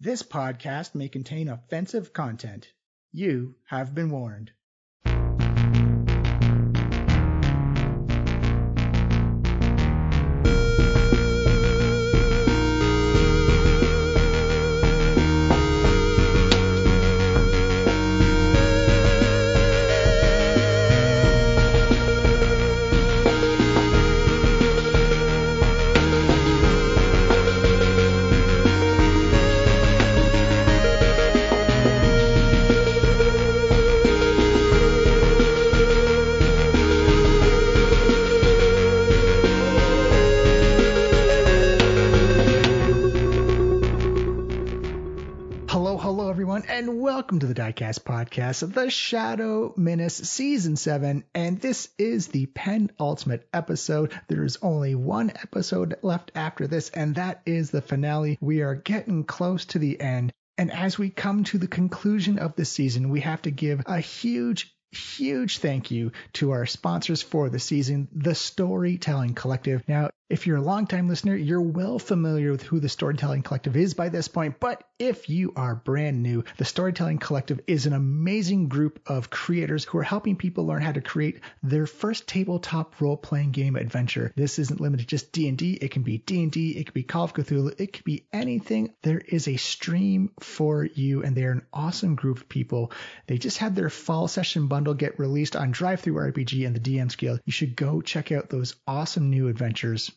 This podcast may contain offensive content. You have been warned. And welcome to the Diecast podcast, The Shadow Menace Season 7, and this is the penultimate episode. There's only one episode left after this, and that is the finale. We are getting close to the end, and as we come to the conclusion of the season, we have to give a huge thank you to our sponsors for the season, the Storytelling Collective. Now, if you're a longtime listener, you're well familiar with who the Storytelling Collective is by this point, but if you are brand new, the Storytelling Collective is an amazing group of creators who are helping people learn how to create their first tabletop role-playing game adventure. This isn't limited to just D&D. It can be D&D, it could be Call of Cthulhu, it could be anything. There is a stream for you, and they're an awesome group of people. They just had their fall session bundle get released on Drive-Thru RPG and the DM's Guild. You should go check out those awesome new adventures.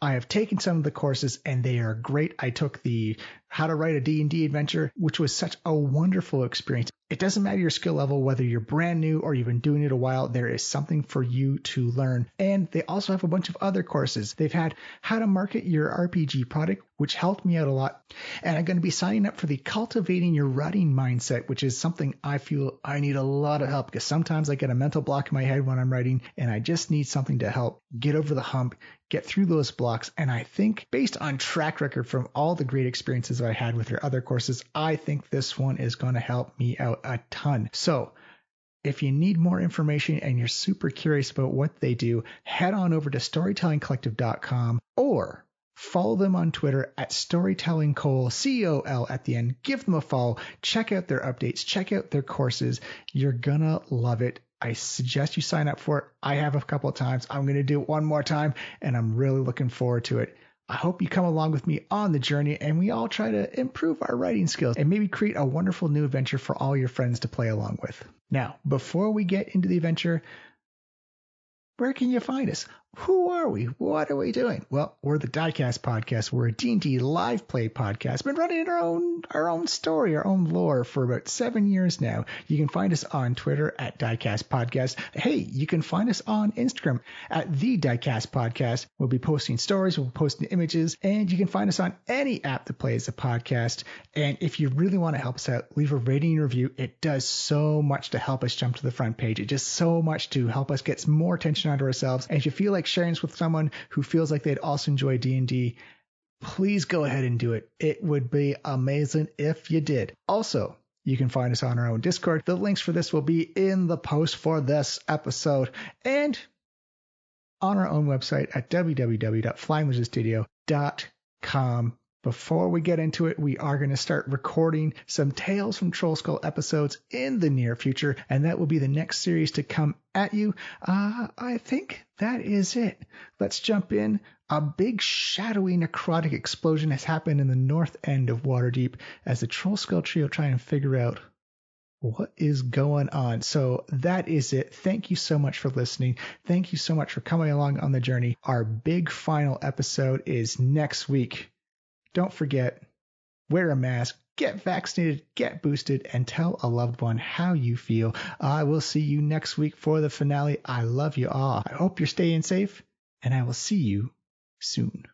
I have taken some of the courses and they are great. I took the How to Write a D&D Adventure, which was such a wonderful experience. It doesn't matter your skill level, whether you're brand new or you've been doing it a while, there is something for you to learn. And they also have a bunch of other courses. They've had How to Market Your RPG Product, which helped me out a lot. And I'm going to be signing up for the Cultivating Your Writing Mindset, which is something I feel I need a lot of help because sometimes I get a mental block in my head when I'm writing and I just need something to help get over the hump, get through those blocks. And I think based on track record from all the great experiences I had with your other courses, I think this one is going to help me out a ton. So if you need more information and you're super curious about what they do, head on over to storytellingcollective.com or follow them on Twitter at StorytellingCole, C-O-L at the end. Give them a follow. Check out their updates. Check out their courses. You're going to love it. I suggest you sign up for it. I have a couple of times. I'm going to do it one more time, and I'm really looking forward to it. I hope you come along with me on the journey, and we all try to improve our writing skills and maybe create a wonderful new adventure for all your friends to play along with. Now, before we get into the adventure, where can you find us? Who are we? What are we doing? Well, we're the Diecast podcast. We're a D&D live play podcast. Been running our own story, our own lore for about 7 years now. You can find us on Twitter at Diecast Podcast. Hey, you can find us on Instagram at the Diecast Podcast. We'll be posting stories, we'll be posting images, and you can find us on any app that plays a podcast. And if you really want to help us out, leave a rating and review. It does so much to help us jump to the front page. It does so much to help us get more attention onto ourselves. And if you feel like sharing this with someone who feels like they'd also enjoy D&D, please go ahead and do it. It would be amazing if you did. Also, you can find us on our own Discord. The links for this will be in the post for this episode and on our own website at www.flyingwizardstudio.com. Before we get into it, we are going to start recording some Tales from Trollskull episodes in the near future, and that will be the next series to come at you. I think that is it. Let's jump in. A big shadowy necrotic explosion has happened in the north end of Waterdeep as the Trollskull Trio try and figure out what is going on. So that is it. Thank you so much for listening. Thank you so much for coming along on the journey. Our big final episode is next week. Don't forget, wear a mask, get vaccinated, get boosted, and tell a loved one how you feel. I will see you next week for the finale. I love you all. I hope you're staying safe, and I will see you soon.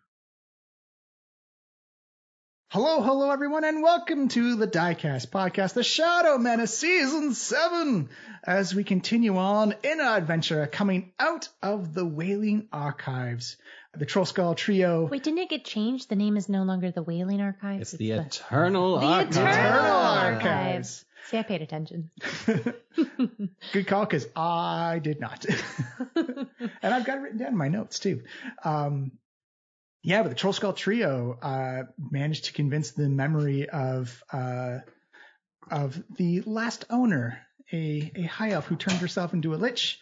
Hello, everyone, and welcome to the Diecast podcast, The Shadow Menace Season 7, as we continue on in our adventure coming out of the Wailing Archives. The Trollskull Trio. Wait, didn't it get changed? The name is no longer the Wailing Archives. It's the Eternal Archives. The Eternal Archives. See, I paid attention. Good call, because I did not. And I've got it written down in my notes, too. Yeah, but the Trollskull Trio managed to convince the memory of the last owner, a high elf who turned herself into a lich,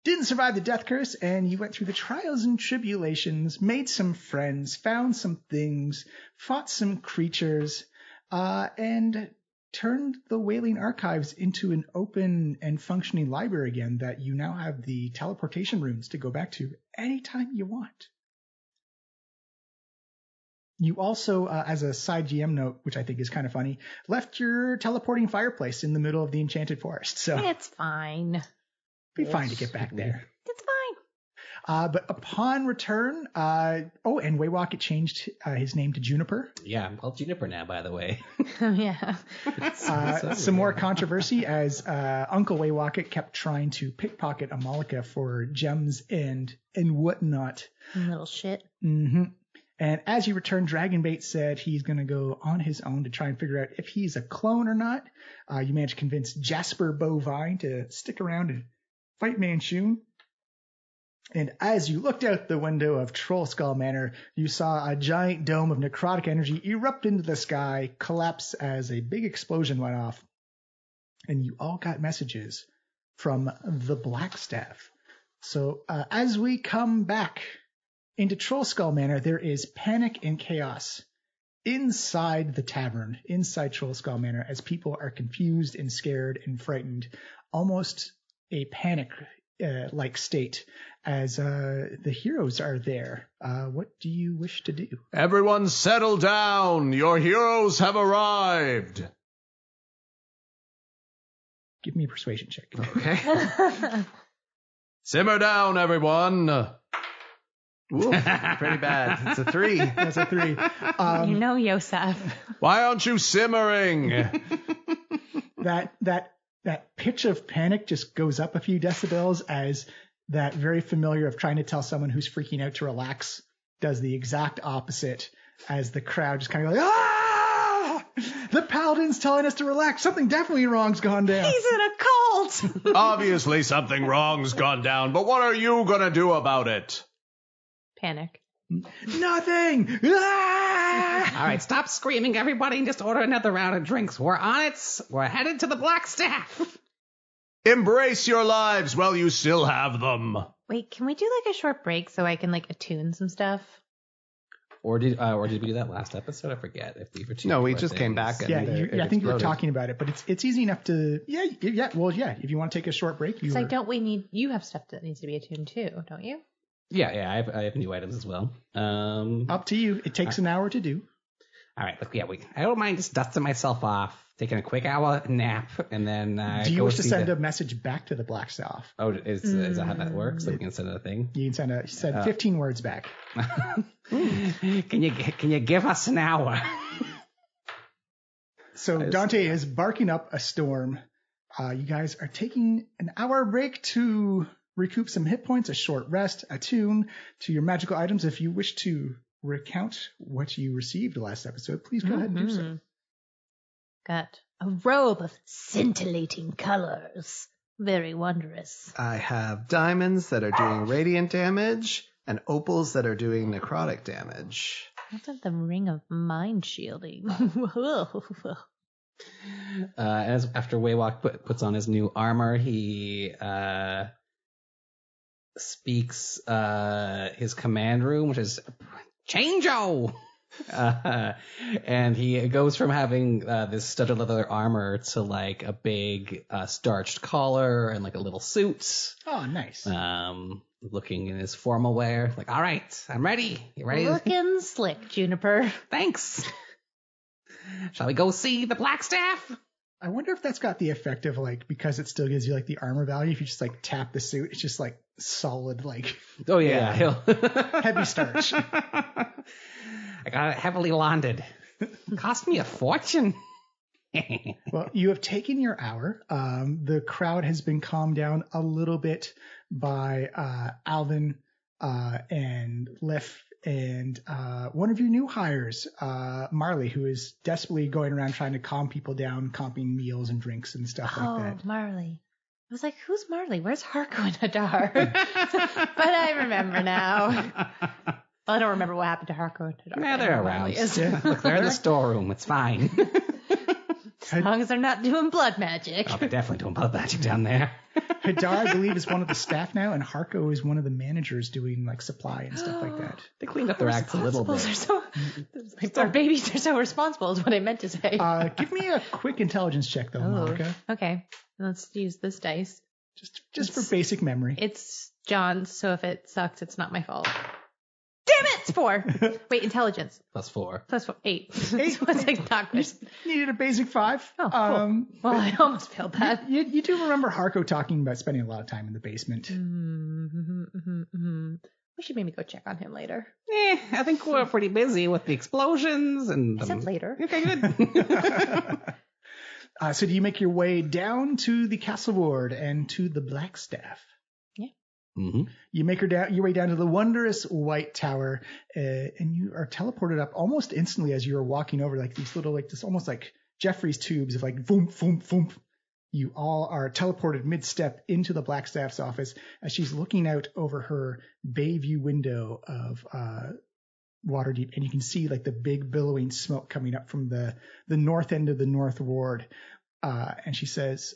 didn't survive the death curse, and you went through the trials and tribulations, made some friends, found some things, fought some creatures, and turned the Wailing Archives into an open and functioning library again that you now have the teleportation runes to go back to anytime you want. You also, as a side GM note, which I think is kind of funny, left your teleporting fireplace in the middle of the Enchanted Forest. So it's fine. Be fine to get back there. It's fine. But upon return, and Waywocket changed his name to Juniper. Yeah, I'm called Juniper now, by the way. Yeah. Some more controversy as Uncle Waywocket kept trying to pickpocket Amalika for gems and whatnot. Little shit. Mm-hmm. And as you return, Dragonbait said he's going to go on his own to try and figure out if he's a clone or not. You managed to convince Jasper Bovine to stick around and fight Manchun. And as you looked out the window of Trollskull Manor, you saw a giant dome of necrotic energy erupt into the sky, collapse as a big explosion went off. And you all got messages from the Blackstaff. So as we come back into Trollskull Manor, there is panic and chaos inside the tavern, inside Trollskull Manor, as people are confused and scared and frightened, almost a panic-like state, as the heroes are there. What do you wish to do? Everyone settle down. Your heroes have arrived. Give me a persuasion check. Okay. Simmer down, everyone. Ooh, pretty bad. It's a 3. That's a 3. Yosef. Why aren't you simmering? That pitch of panic just goes up a few decibels as that very familiar of trying to tell someone who's freaking out to relax does the exact opposite, as the crowd just kind of goes, ah! The paladin's telling us to relax. Something definitely wrong's gone down. He's in a cult. Obviously something wrong's gone down, but what are you gonna do about it? Panic. Nothing! Ah! All right, stop screaming, everybody, and just order another round of drinks. We're on it. We're headed to the Blackstaff. Embrace your lives while you still have them. Wait, can we do like a short break so I can like attune some stuff? Or did we do that last episode? I forget if we were. No, we just came back. And I think you were talking about it, but it's easy enough to. Yeah. Well, yeah. If you want to take a short break, you. So you have stuff that needs to be attuned too, don't you? Yeah. I have new items as well. Up to you. It takes an hour to do. All right. Look, I don't mind just dusting myself off, taking a quick hour nap, and then. Do you wish to send a message back to the Blackstaff? Oh, is that how that works? So we can send a thing. You can send 15 words back. Can you give us an hour? So Dante is barking up a storm. You guys are taking an hour break to recoup some hit points, a short rest, attune to your magical items. If you wish to recount what you received last episode, please go ahead and do so. Got a robe of scintillating colors. Very wondrous. I have diamonds that are doing radiant damage and opals that are doing necrotic damage. What of the ring of mind shielding? As after Waywalk puts on his new armor, he speaks his command room, which is Change-o! And he goes from having this studded leather armor to like a big starched collar and like a little suit. Oh, nice. Looking in his formal wear, like, all right, I'm ready. You ready? Looking slick, Juniper. Thanks. Shall we go see the Blackstaff? I wonder if that's got the effect of like, because it still gives you like the armor value, if you just like tap the suit, it's just like solid, like. Oh yeah. Heavy starch. I got it heavily laundered. Cost me a fortune. Well, you have taken your hour. The crowd has been calmed down a little bit by Alvin and Liff and one of your new hires, Marley, who is desperately going around trying to calm people down, comping meals and drinks and stuff like that. Oh, Marley. I was like, who's Marley? Where's Harko and Hadar? But I remember now. Well, I don't remember what happened to Harko. Yeah, they're around. Yeah. Look, they're in the storeroom. It's fine. As long as they're not doing blood magic. Oh, they're definitely doing blood magic down there. Hadar, I believe, is one of the staff now, and Harko is one of the managers doing like supply and stuff like that. They cleaned up their acts a little bit. Our babies are so responsible is what I meant to say. Give me a quick intelligence check, though, Monica. Okay. Let's use this dice. Just for basic memory. It's John's, so if it sucks, it's not my fault. Damn it! It's 4. Wait, intelligence. +4. +4. 8. So it's like not good. Needed a basic 5. Oh, cool. Well, I almost failed that. You do remember Harko talking about spending a lot of time in the basement. We should maybe go check on him later. I think we're pretty busy with the explosions and... I said later. Okay, good. So do you make your way down to the castle ward and to the Blackstaff? Yeah. Mm-hmm. You make your way down to the wondrous white tower, and you are teleported up almost instantly as you are walking over like these little, like this almost like Jeffrey's tubes of like voom, voom, voom. You all are teleported mid-step into the Blackstaff's office as she's looking out over her bay view window of Waterdeep, and you can see like the big billowing smoke coming up from the north end of the North Ward. And she says,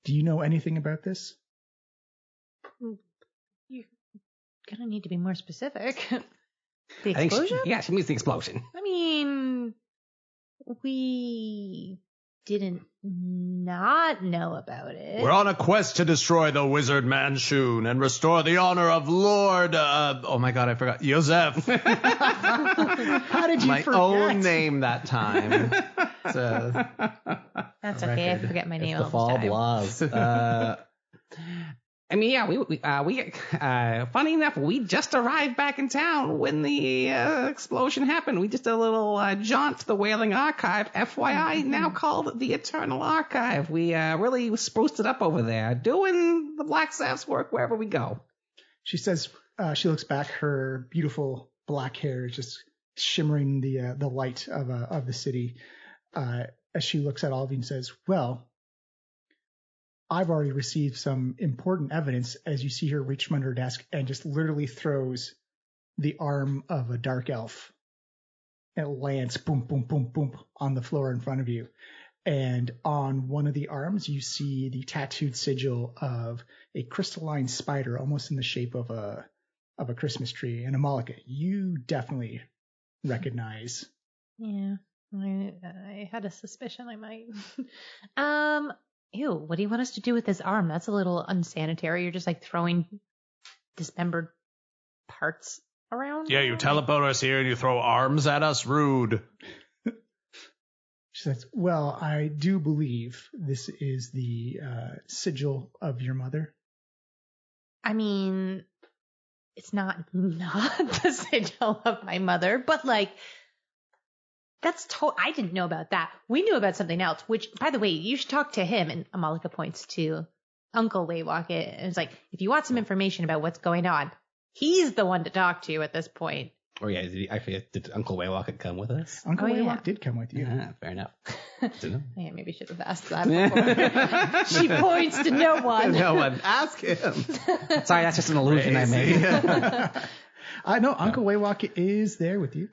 "Do you know anything about this?" You're gonna need to be more specific. The I think explosion? she means the explosion. I mean, we didn't not know about it. We're on a quest to destroy the wizard Manchun and restore the honor of Lord, oh my god, I forgot, Yosef. How did you My forget? own name that time. That's okay. I forget my name It's the all the fall time. blahs. I mean, yeah, we funny enough, we just arrived back in town when the explosion happened. We just did a little jaunt to the Wailing Archive, FYI, now called the Eternal Archive. We really spruced it up over there, doing the Blackstaff's work wherever we go. She says, she looks back, her beautiful black hair is just shimmering the light of the city. As she looks at all of you and says, "Well, I've already received some important evidence," as you see her reach from under her desk and just literally throws the arm of a dark elf. It lands boom, boom, boom, boom on the floor in front of you. And on one of the arms, you see the tattooed sigil of a crystalline spider, almost in the shape of a Christmas tree. And Amalika, you definitely recognize. Yeah, I had a suspicion I might. Ew, what do you want us to do with this arm? That's a little unsanitary. You're just like throwing dismembered parts around? Yeah, you teleport us here and you throw arms at us? Rude. She says, "Well, I do believe this is the sigil of your mother." I mean, it's not the sigil of my mother, but like, I didn't know about that. We knew about something else, which, by the way, you should talk to him. And Amalika points to Uncle Waywalket. And it's like, if you want some information about what's going on, he's the one to talk to at this point. Oh yeah, did Uncle Waywalket come with us? Uncle yeah. Waylock did come with you. Yeah, fair enough. Yeah, maybe should have asked that before. She points to no one. No one. Ask him. Sorry, that's just an illusion I made. I know Uncle Waylock is there with you.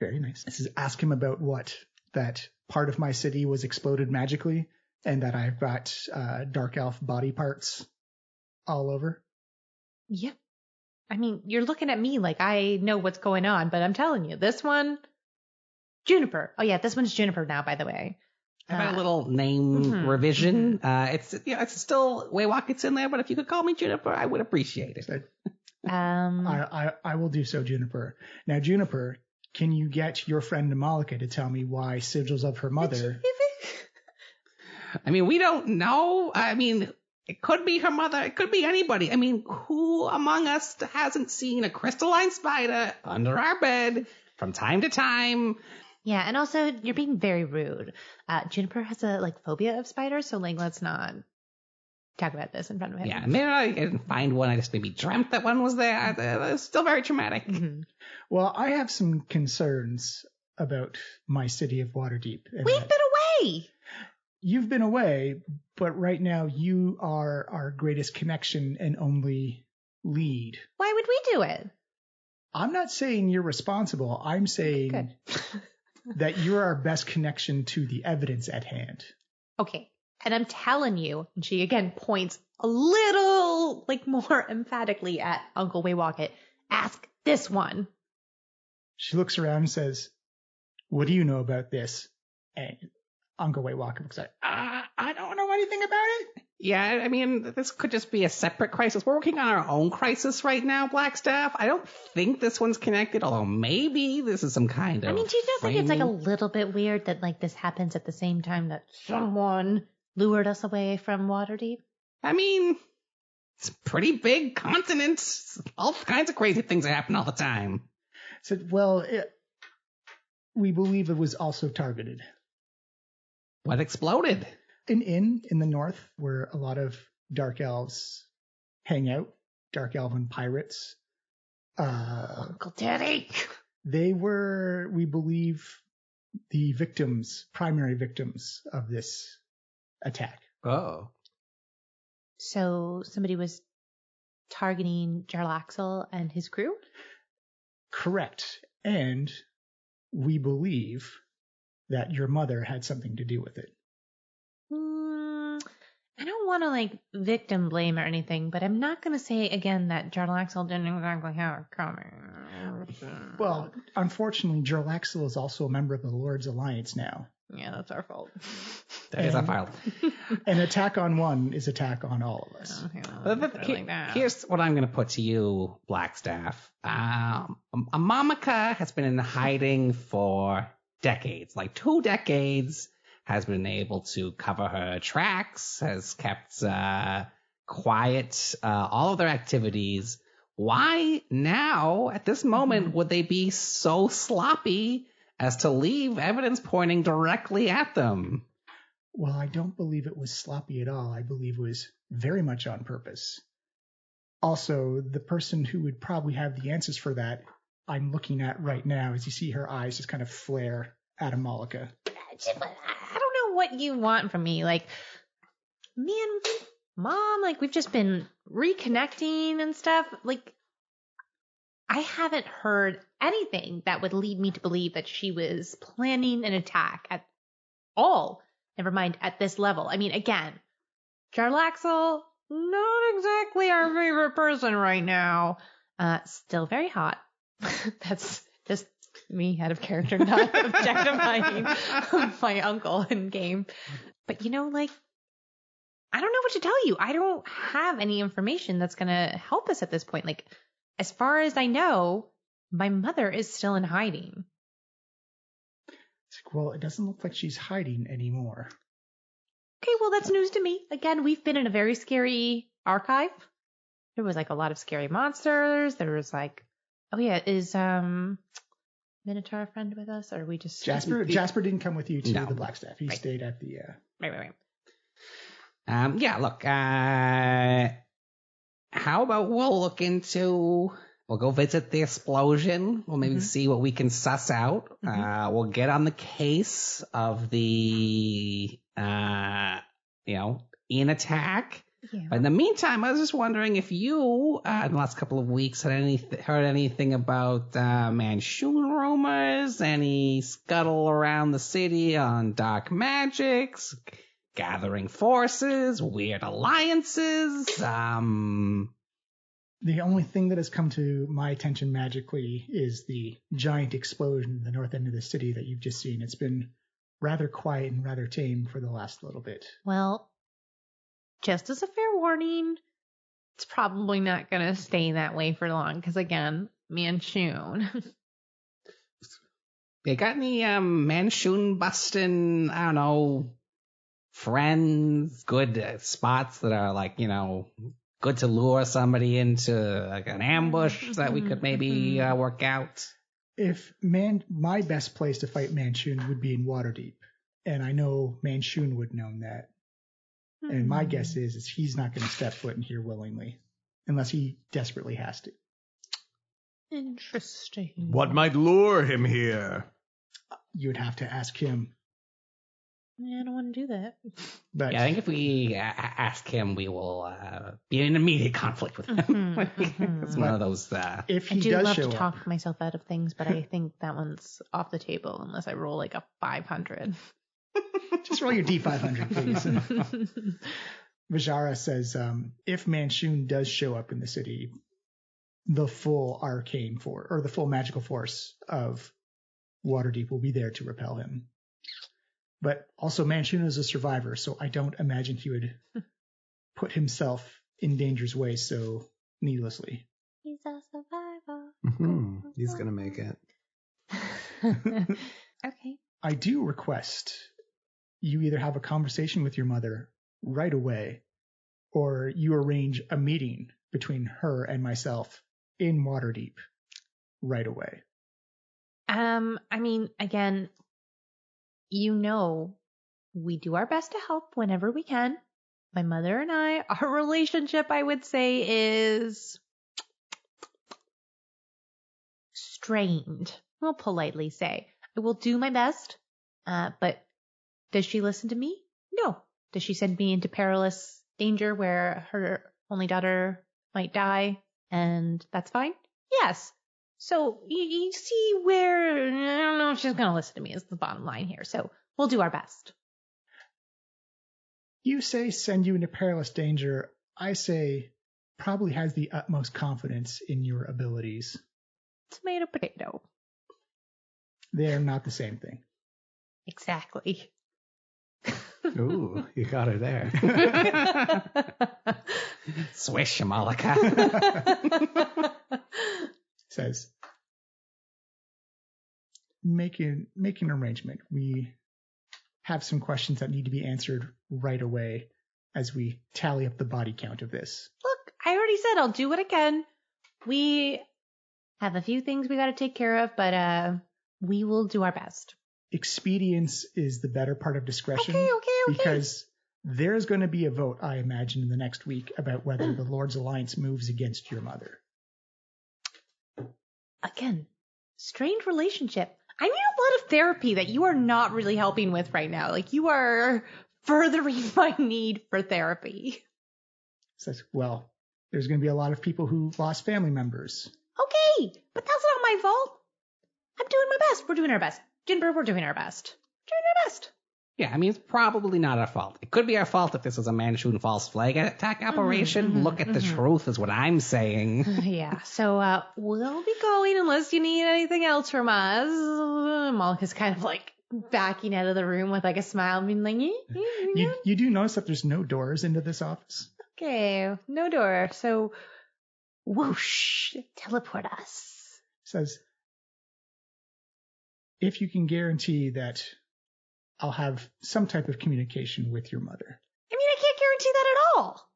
Very nice. This is ask him about what? That part of my city was exploded magically and that I've got dark elf body parts all over. Yep. I mean, you're looking at me like I know what's going on, but I'm telling you, this one, Juniper. Oh yeah, this one's Juniper now, by the way. I've had a little name revision. It's still Waywocket's in there, but if you could call me Juniper, I would appreciate it. I will do so, Juniper. Now, Juniper, can you get your friend Amalika to tell me why sigils of her mother? I mean, we don't know. I mean, it could be her mother. It could be anybody. I mean, who among us hasn't seen a crystalline spider under our bed from time to time? Yeah, and also you're being very rude. Juniper has a phobia of spiders, so let's not talk about this in front of him. Yeah, maybe I didn't find one. I just maybe dreamt that one was there. It's still very traumatic. Mm-hmm. Well, I have some concerns about my city of Waterdeep. We've been away. you've been away, but right now you are our greatest connection and only lead. Why would we do it? I'm not saying you're responsible. I'm saying Good. that you're our best connection to the evidence at hand. Okay. And I'm telling you, and she again points a little like more emphatically at Uncle Waywocket, ask this one. She looks around and says, what do you know about this? And Uncle Waywocket looks like, I don't know anything about it. Yeah, I mean, this could just be a separate crisis. We're working on our own crisis right now, Blackstaff. I don't think this one's connected, although maybe this is some kind of I mean, do you not think it's like a framing. little bit weird that like this happens at the same time that someone lured us away from Waterdeep? I mean, it's a pretty big continent. All kinds of crazy things happen all the time. Said, well, we believe it was also targeted. What exploded? An inn in the north where a lot of dark elves hang out, dark elven pirates. Uncle Teddy. They were, we believe, the primary victims of this attack. Oh. So somebody was targeting Jarlaxle and his crew? Correct. And we believe that your mother had something to do with it. I don't want to like victim blame or anything, but I'm not going to say again that Jarlaxle didn't exactly have it coming. Well, unfortunately, Jarlaxle is also a member of the Lord's Alliance now. Yeah, that's our fault. That is our fault. An attack on one is attack on all of us. Okay, well, like that. Here's what I'm going to put to you, Blackstaff. Amamika has been in hiding for decades, like 2 decades, has been able to cover her tracks, has kept quiet all of their activities. Why now, at this moment, would they be so sloppy as to leave evidence pointing directly at them? Well, I don't believe it was sloppy at all. I believe it was very much on purpose. Also, the person who would probably have the answers for that, I'm looking at right now, as you see her eyes just kind of flare at Amalika. I don't know what you want from me. Like, me and Mom, like, we've just been reconnecting and stuff. Like, I haven't heard anything that would lead me to believe that she was planning an attack at all. Never mind at this level. I mean, again, Jarlaxle, not exactly our favorite person right now. Still very hot. That's just me out of character, not objectifying my uncle in game. But, you know, like, I don't know what to tell you. I don't have any information that's going to help us at this point. Like, as far as I know, my mother is still in hiding. It's like, well, it doesn't look like she's hiding anymore. Okay, well, that's news to me. Again, we've been in a very scary archive. There was like a lot of scary monsters. There was like, oh yeah, is Minotaur a friend with us, or are we just Jasper didn't come with you to No. the Blackstaff. He stayed at the Right. Yeah, look, how about we'll go visit the explosion. We'll maybe see what we can suss out. We'll get on the case of the, in attack. Yeah. But in the meantime, I was just wondering if you, in the last couple of weeks, had heard anything about Manshoon rumors, any scuttle around the city on dark magics, gathering forces, weird alliances. The only thing that has come to my attention magically is the giant explosion in the north end of the city that you've just seen. It's been rather quiet and rather tame for the last little bit. Well, just as a fair warning, it's probably not going to stay that way for long. Because again, Manshoon. You got any Manshoon busting, I don't know, friends, good spots that are like, good to lure somebody into like an ambush that we could maybe work out? If my best place to fight Manshoon would be in Waterdeep, and I know Manshoon would know that. And my guess is he's not going to step foot in here willingly, unless he desperately has to. Interesting. What might lure him here? You would have to ask him. I don't want to do that. But Yeah, I think if we ask him, we will be in immediate conflict with him. It's one of those. if I he do does love show to up, talk myself out of things, but I think that one's off the table unless I roll like a 500. just roll your D500, please. Vajara says, if Manchun does show up in the city, the full the full magical force of Waterdeep will be there to repel him. But also Manchun is a survivor, so I don't imagine he would put himself in danger's way so needlessly. He's a survivor. He's going to make it. Okay. I do request you either have a conversation with your mother right away, or you arrange a meeting between her and myself in Waterdeep right away. I mean, again, we do our best to help whenever we can. My mother and our relationship, I would say, is strained. We'll politely say. I will do my best, but does she listen to me? No. Does she send me into perilous danger where her only daughter might die and that's fine? Yes. So you see where, I don't know if she's going to listen to me is the bottom line here. So we'll do our best. You say send you into perilous danger. I say probably has the utmost confidence in your abilities. Tomato, potato. They're not the same thing. Exactly. Ooh, you got her there. Swish, Malika. Says, make an arrangement. We have some questions that need to be answered right away as we tally up the body count of this. Look, I already said I'll do what I can. We have a few things we got to take care of, but we will do our best. Expedience is the better part of discretion. Okay. Because there's going to be a vote, I imagine, in the next week about whether the Lord's Alliance moves against your mother. Again, strained relationship. I need a lot of therapy that you are not really helping with right now. Like, you are furthering my need for therapy. Says, well, there's going to be a lot of people who lost family members. Okay, but that's not my fault. I'm doing my best. We're doing our best. Jinber, we're doing our best. Doing our best. Yeah, I mean, it's probably not our fault. It could be our fault if this was a Manchun false flag attack operation. Look at the truth is what I'm saying. Yeah, so we'll be going unless you need anything else from us. Malika's kind of like backing out of the room with like a smile, being like, You do notice that there's no doors into this office? Okay, no door. So, whoosh, teleport us. Says, if you can guarantee that I'll have some type of communication with your mother. I mean, I can't guarantee that at all.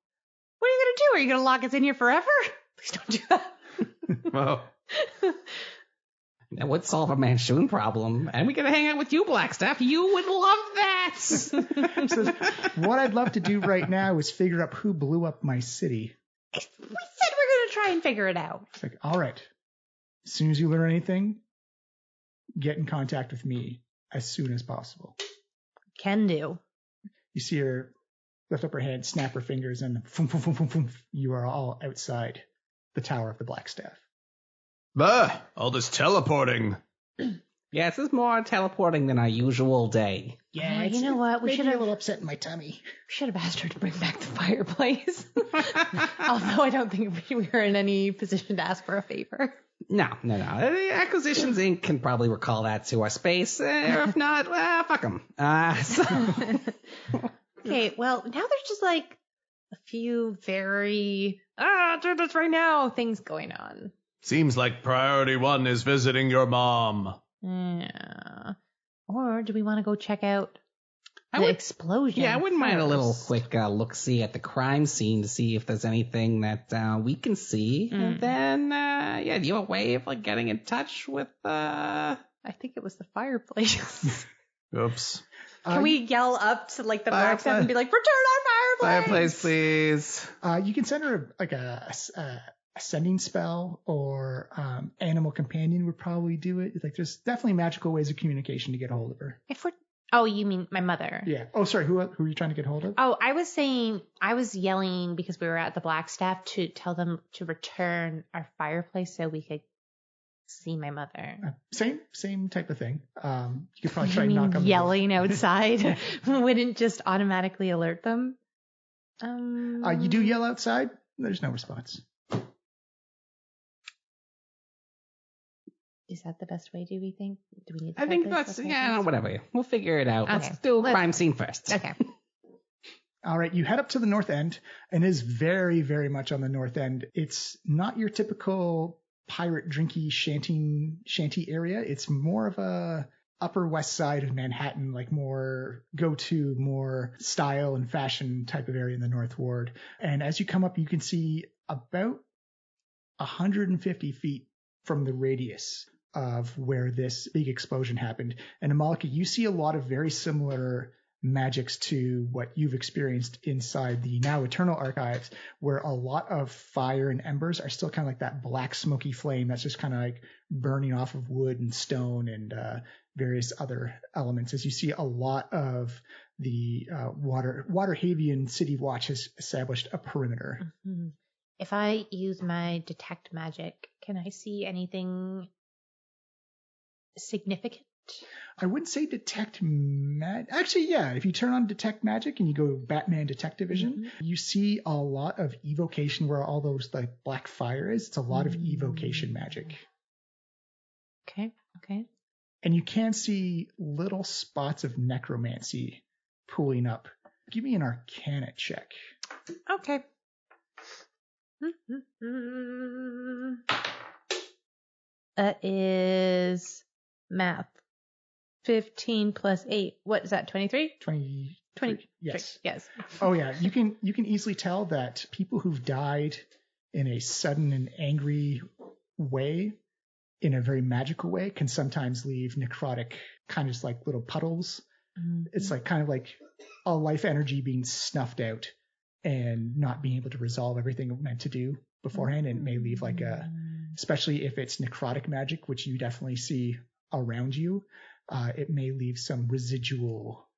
What are you going to do? Are you going to lock us in here forever? Please don't do that. Well, That would solve a Manchun problem. And we get to hang out with you, Blackstaff. You would love that. Says, what I'd love to do right now is figure out who blew up my city. We said we're going to try and figure it out. It's like, all right. As soon as you learn anything, get in contact with me as soon as possible. Can do. You see her lift up her hand, snap her fingers, and boom, boom, boom, boom, boom, you are all outside the Tower of the Blackstaff. Bah, all this teleporting. Yeah, this is more teleporting than our usual day. Yeah, you know what? We should should a have little upset in my tummy. asked her to bring back the fireplace. Although I don't think we were in any position to ask for a favor. No. Acquisitions Inc. can probably recall that to our space. Or if not, fuck them. Okay, well, now there's just like a few very, do this right now things going on. Seems like priority one is visiting your mom. Yeah. Or do we want to go check out the explosion? Yeah, I wouldn't mind a little first? quick look-see at the crime scene to see if there's anything that we can see. And then, do you have a way of like getting in touch with... I think it was the fireplace. oops. Can we yell up to like the Fireplace. Blackstaff and be like, return our fireplace? Fireplace, please. You can send her like a sending spell, or animal companion would probably do it. Like, there's definitely magical ways of communication to get a hold of her. Oh, you mean my mother? Yeah. Oh, sorry. Who are you trying to get hold of? Oh, I was yelling because we were at the Blackstaff to tell them to return our fireplace so we could see my mother. Same type of thing. You could probably You try and knock mean on the yelling outside wouldn't just automatically alert them? You do yell outside. There's no response. Is that the best way, do we think? Do we need the I think fireplace? that's, whatever. We'll figure it out. Okay. Let's do crime scene first. Okay. All right, you head up to the north end, and it is very, very much on the north end. It's not your typical pirate drinky shanty area. It's more of a upper west side of Manhattan, like more go-to, more style and fashion type of area in the North Ward. And as you come up, you can see about 150 feet from the radius of where this big explosion happened. And Amalika, you see a lot of very similar magics to what you've experienced inside the now Eternal Archives, where a lot of fire and embers are still kind of like that black smoky flame that's just kind of like burning off of wood and stone and various other elements. As you see, a lot of the Waterhavian City Watch has established a perimeter. Mm-hmm. If I use my detect magic, can I see anything significant? I wouldn't say detect magic. Actually, yeah. If you turn on detect magic and you go Batman Detective Vision, you see a lot of evocation where all those like black fire is. It's a lot of evocation magic. Okay. And you can see little spots of necromancy pooling up. Give me an Arcana check. Okay. That is math. 15 plus 8. What is that? 23? 20. Yes. Yes. Oh yeah. You can easily tell that people who've died in a sudden and angry way, in a very magical way, can sometimes leave necrotic kind of like little puddles. Mm-hmm. It's like kind of like a life energy being snuffed out and not being able to resolve everything it meant to do beforehand. And it may leave like especially if it's necrotic magic, which you definitely see around you, it may leave some residual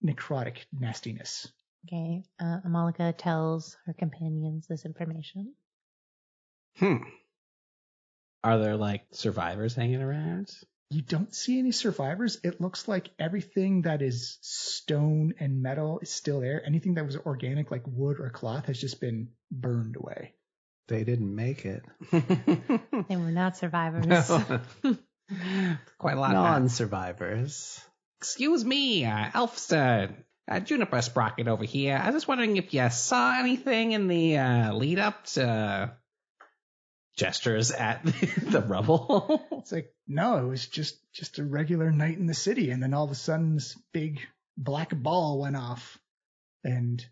necrotic nastiness. Okay. Amalika tells her companions this information. Are there like survivors hanging around? You don't see any survivors. It looks like everything that is stone and metal is still there. Anything that was organic, like wood or cloth, has just been burned away. They didn't make it. They were not survivors. Quite a lot. Non-survivors. Excuse me, Elfster. Juniper Sprocket over here. I was just wondering if you saw anything in the lead up to gestures at the rubble. It's like, no, it was just a regular night in the city. And then all of a sudden this big black ball went off and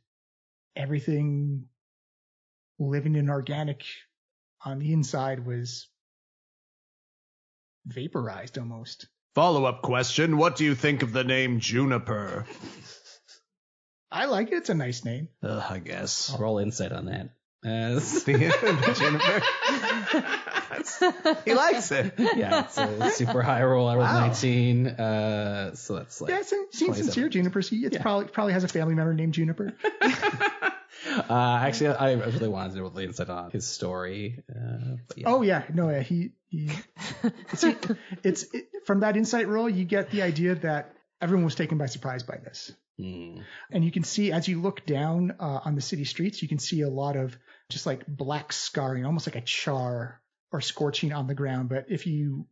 everything living and organic on the inside was vaporized almost. Follow-up question. What do you think of the name Juniper? I like it. It's a nice name. I guess. I'll roll insight on that. Juniper. He likes it. Yeah, it's a super high roll. I rolled 19. So that's like. Yeah, it seems sincere, Juniper. It's probably has a family member named Juniper. Actually, I really wanted to roll the insight on his story. But yeah. Oh yeah, no, he it's from that insight roll, you get the idea that everyone was taken by surprise by this. And you can see as you look down on the city streets, you can see a lot of just like black scarring, almost like a char or scorching on the ground. But if you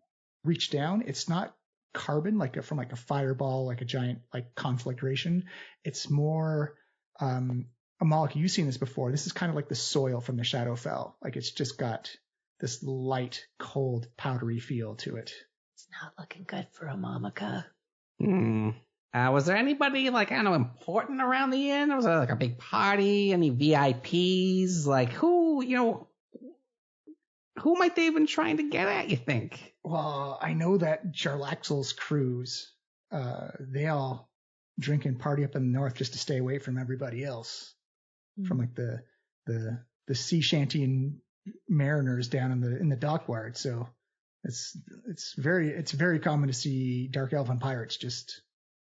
reach down, it's not carbon from a fireball, like a giant like conflagration. It's more Amalika, you've seen this before. This is kind of like the soil from the Shadowfell. Like it's just got this light, cold, powdery feel to it. It's not looking good for Amalika. Was there anybody like, I don't know, important around the inn? Was there like a big party? Any VIPs? Like who might they have been trying to get at, you think? Well, I know that Jarlaxle's crews, they all drink and party up in the north just to stay away from everybody else. From like the sea shanty and mariners down in the dockyard. So it's very common to see dark elven pirates just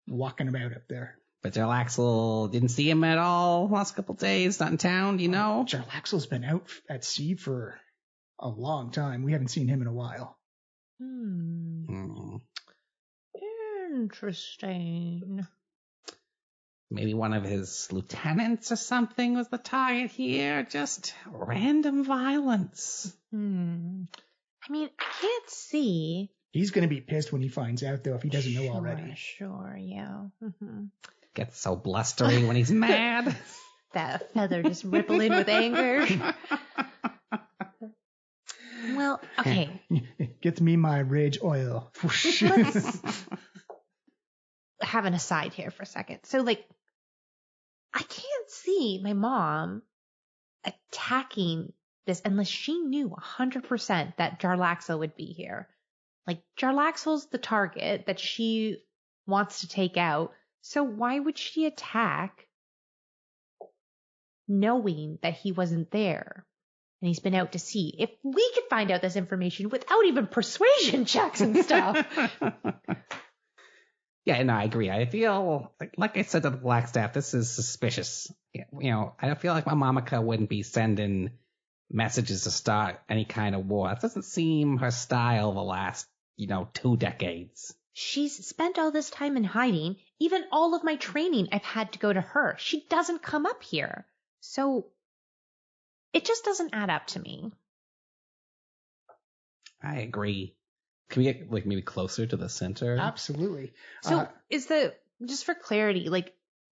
walking about up there. But Jarlaxle didn't see him at all last couple days. Not in town, do you know? Jarlaxle's been out at sea for a long time. We haven't seen him in a while. Interesting. Maybe one of his lieutenants or something was the target here. Just random violence. I mean, I can't see. He's going to be pissed when he finds out, though, if he doesn't know already. Sure, yeah. Gets so blustery when he's mad. That feather just rippling with anger. Well, okay. Gets me my rage oil. Let's have an aside here for a second. So, like, I can't see my mom attacking this unless she knew 100% that Jarlaxle would be here. Like, Jarlaxle's the target that she wants to take out. So why would she attack knowing that he wasn't there and he's been out to sea? If we could find out this information without even persuasion checks and stuff. Yeah, no, I agree. I feel like I said to the Blackstaff, this is suspicious. You know, I feel like my Mamaka wouldn't be sending messages to start any kind of war. That doesn't seem her style the last, 2 decades. She's spent all this time in hiding. Even all of my training, I've had to go to her. She doesn't come up here. So it just doesn't add up to me. I agree. Can we get maybe closer to the center? Absolutely. So just for clarity,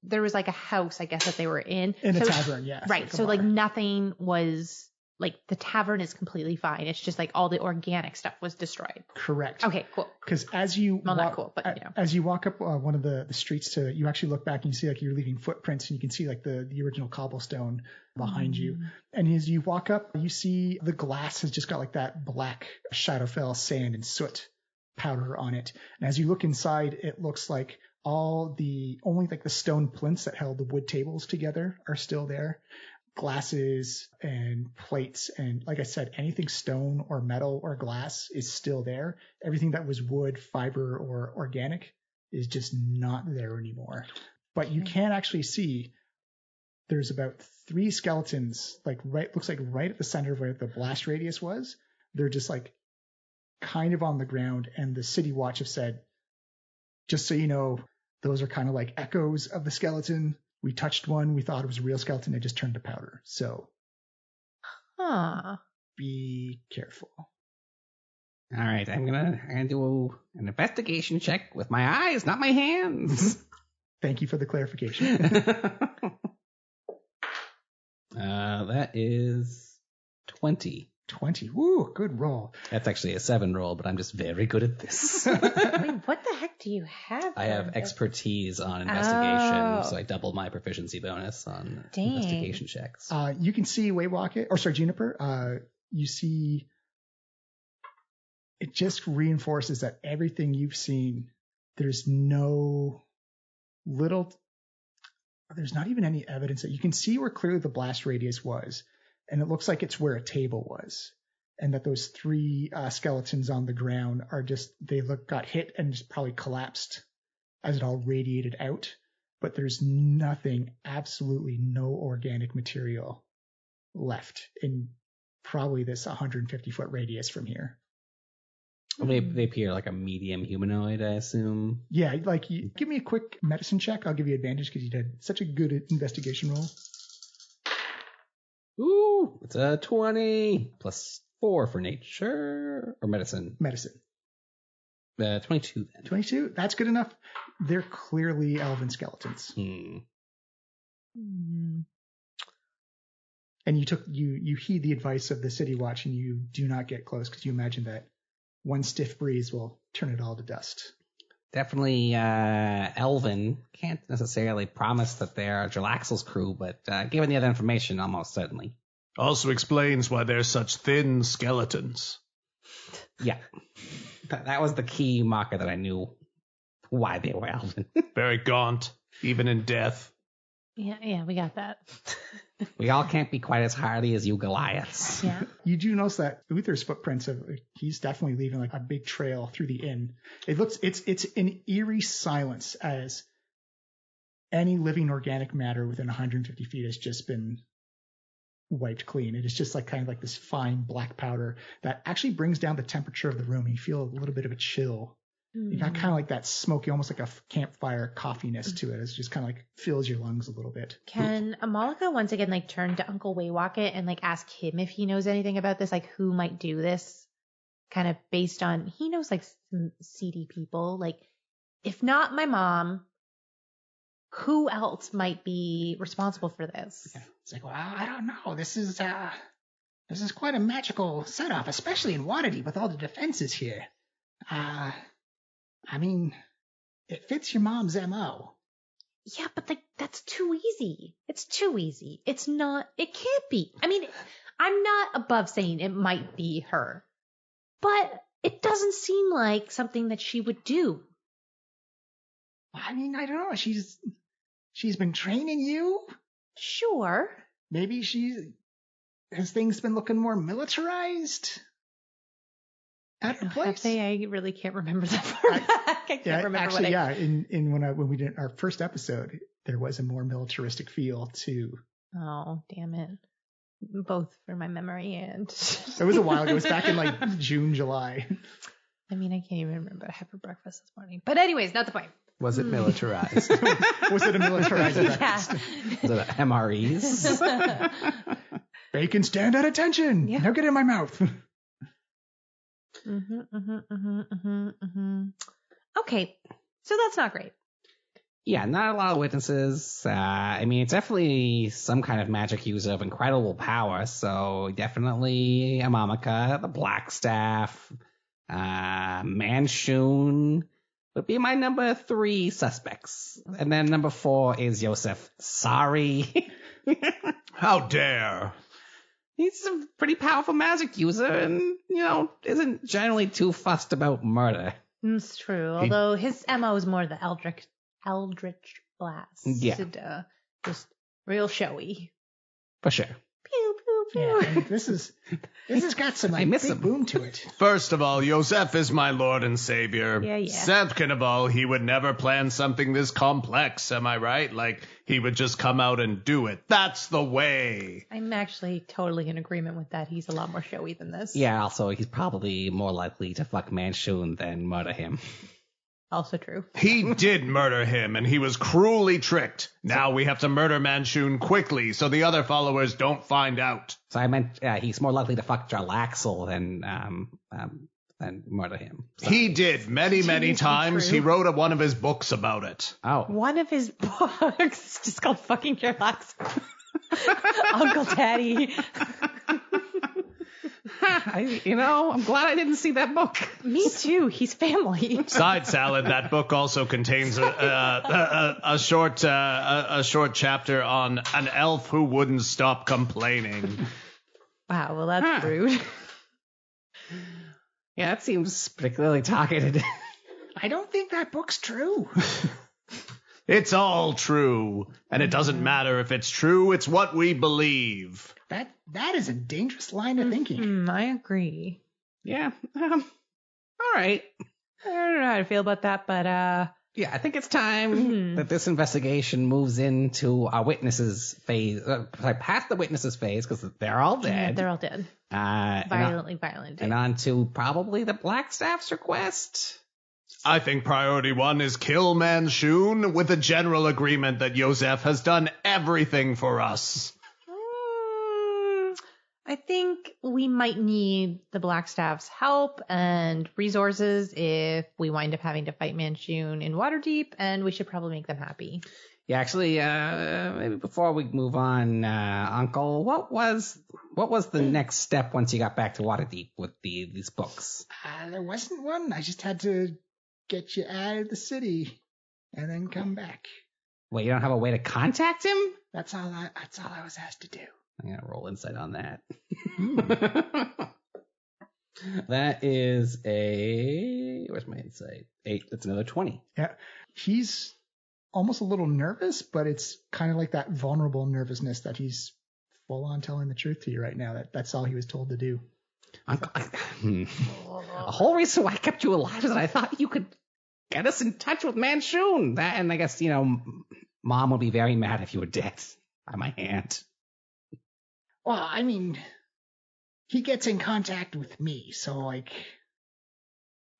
there was a house, I guess, that they were in. In a tavern, yeah. Right. So nothing was the tavern is completely fine. It's just all the organic stuff was destroyed. Correct. Okay, cool. Because as you not cool, but as you walk up one of the streets you actually look back and you see you're leaving footprints, and you can see the original cobblestone behind you. And as you walk up, you see the glass has just got that black Shadowfell sand and soot powder on it. And as you look inside, it looks like only the stone plinths that held the wood tables together are still there. Glasses and plates and, like I said, anything stone or metal or glass is still there. Everything that was wood, fiber, or organic is just not there anymore. But you can actually see there's about 3 skeletons, looks like right at the center of where the blast radius was. They're just kind of on the ground, and the City Watch have said, just so you know, those are kind of like echoes of the skeleton. We touched one. We thought it was a real skeleton. It just turned to powder. So be careful. All right. I'm gonna do an investigation check with my eyes, not my hands. Thank you for the clarification. That is 20. 20. Woo, good roll. That's actually a 7 roll, but I'm just very good at this. Wait, what the heck do you have? I have expertise on investigation, so I double my proficiency bonus on investigation checks. You can see Juniper. You see, it just reinforces that everything you've seen, there's not even any evidence that you can see where clearly the blast radius was. And it looks like it's where a table was, and that those 3 skeletons on the ground got hit and just probably collapsed as it all radiated out. But there's absolutely no organic material left in probably this 150-foot radius from here. They appear like a medium humanoid, I assume. Yeah, give me a quick medicine check. I'll give you advantage because you did such a good investigation roll. Ooh, it's a 20 plus 4 for nature or medicine. Medicine. 22 then. 22. That's good enough. They're clearly elven skeletons. And you heed the advice of the City Watch, and you do not get close because you imagine that one stiff breeze will turn it all to dust. Definitely elven. Can't necessarily promise that they're Jarlaxle's crew, but given the other information, almost certainly. Also explains why they're such thin skeletons. Yeah. That was the key marker that I knew why they were elven. Very gaunt, even in death. Yeah, we got that. We all can't be quite as hardy as you Goliaths. Yeah. You do notice that Uther's footprints he's definitely leaving like a big trail through the inn. It's an eerie silence as any living organic matter within 150 feet has just been wiped clean. It is just like kind of like this fine black powder that actually brings down the temperature of the room. You feel a little bit of a chill. You got kind of like that smoky, almost like a campfire coffeeness to it. It just kind of like fills your lungs a little bit. Can Amalika once again like turn to Uncle Waywocket and like ask him if he knows anything about this, like who might do this? Kind of based on he knows like some seedy people. Like if not my mom, who else might be responsible for this? Yeah. It's like, well, I don't know. This is quite a magical setup, especially in Waterdeep with all the defenses here. I mean, it fits your mom's MO. Yeah, but like that's too easy. It's too easy. It's not. It can't be. I mean, I'm not above saying it might be her, but it doesn't seem like something that she would do. I mean, I don't know. She's been training you. Sure. Maybe has things been looking more militarized at the place. I really can't remember that far back. I can't remember. Actually, when we did our first episode, there was a more militaristic feel to. Oh, damn it! Both for my memory and. It was a while ago. It was back in like June, July. I mean, I can't even remember what I had for breakfast this morning. But anyways, not the point. Was it militarized? Was it a militarized breakfast? Was it MREs? Bacon stand at attention. Yeah. Now get in my mouth. Okay, so that's not great. Yeah, not a lot of witnesses. I mean, it's definitely some kind of magic user of incredible power. So definitely Amamika, the Blackstaff, Manshoon would be my number 3 suspects. And then number 4 is Yosef. Sorry. How dare! He's a pretty powerful magic user and, isn't generally too fussed about murder. It's true, although his MO is more the Eldritch Blast. Yeah. Just real showy. For sure. Pew, pew, pew. Yeah, and this has got some like, miss big him. boom to it. First of all, Yosef is my lord and savior. Yeah. Second of all, he would never plan something this complex, am I right? Like, he would just come out and do it. That's the way. I'm actually totally in agreement with that. He's a lot more showy than this. Yeah, also, he's probably more likely to fuck Manshoon than murder him. Also true. He did murder him, and he was cruelly tricked. Now we have to murder Manshoon quickly so the other followers don't find out. So I meant he's more likely to fuck Jarlaxle than murder him. So. He did many times. true. He wrote one of his books about it. Oh. One of his books is just called fucking Sherlock's Uncle Daddy. I'm glad I didn't see that book. Me too. He's family. Side salad. That book also contains a short chapter on an elf who wouldn't stop complaining. Wow, well that's rude. Yeah, that seems particularly targeted. I don't think that book's true. It's all true, and it doesn't matter if it's true. It's what we believe. That is a dangerous line of thinking. I agree. Yeah. All right. I don't know how to feel about that, but Yeah, I think it's time that this investigation moves into our witnesses phase. Past the witnesses phase, because they're all dead. yeah, they're all dead. Violently violent. And on to probably the Blackstaff's request. I think priority 1 is kill Manshoon with a general agreement that Yosef has done everything for us. I think we might need the Blackstaff's help and resources if we wind up having to fight Manshoon in Waterdeep, and we should probably make them happy. Yeah, actually, maybe before we move on, Uncle, what was the next step once you got back to Waterdeep with these books? There wasn't one. I just had to get you out of the city and then come back. Well, you don't have a way to contact him? That's all I was asked to do. I'm going to roll insight on that. That is where's my insight? 8. That's another 20. Yeah, he's almost a little nervous, but it's kind of like that vulnerable nervousness that he's full on telling the truth to you right now. That's all he was told to do. Uncle, the whole reason why I kept you alive is that I thought you could get us in touch with Manchun. And I guess, Mom would be very mad if you were dead by my hand. Well, I mean, he gets in contact with me, so, like,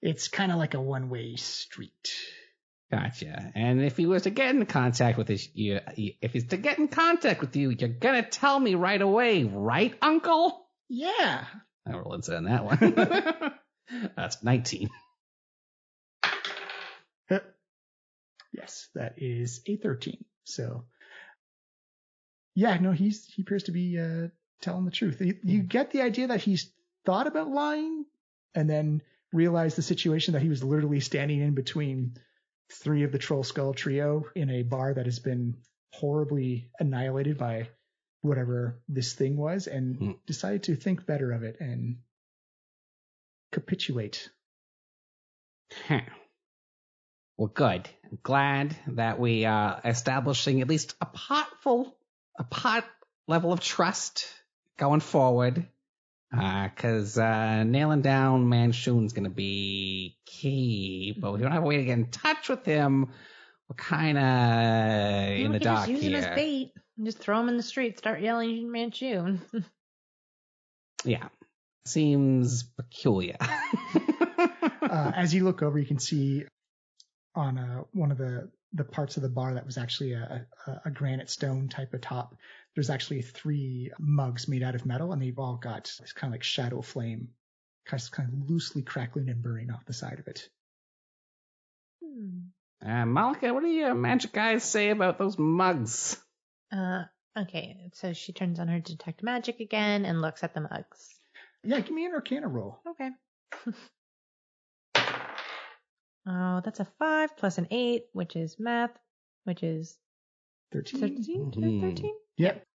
it's kind of like a one-way street. Gotcha. And if he was to get in contact with you're gonna tell me right away, right, Uncle? Yeah. I roll inside on that one. That's 19. Yes, that is a 13. So, yeah, no, he appears to be telling the truth. You get the idea that he's thought about lying and then realized the situation that he was literally standing in between 3 of the Trollskull Trio in a bar that has been horribly annihilated by whatever this thing was, and decided to think better of it and capitulate. Huh. Well, good. I'm glad that we are establishing at least a pot level of trust going forward. Because nailing down Manchun's going to be key, but we don't have a way to get in touch with him. We're kind of in the dark here. Just use him as bait. Just throw him in the street, start yelling Manchun. Yeah. Seems peculiar. As you look over, you can see on one of the parts of the bar that was actually a granite stone type of top, there's actually 3 mugs made out of metal, and they've all got this kind of like shadow flame kind of loosely crackling and burning off the side of it. Malika, what do your magic guys say about those mugs? Okay, so she turns on her detect magic again and looks at the mugs. Yeah, give me an Arcana roll. Okay. Oh, that's a 5 plus an 8, which is math, which is 13. 13? Yep.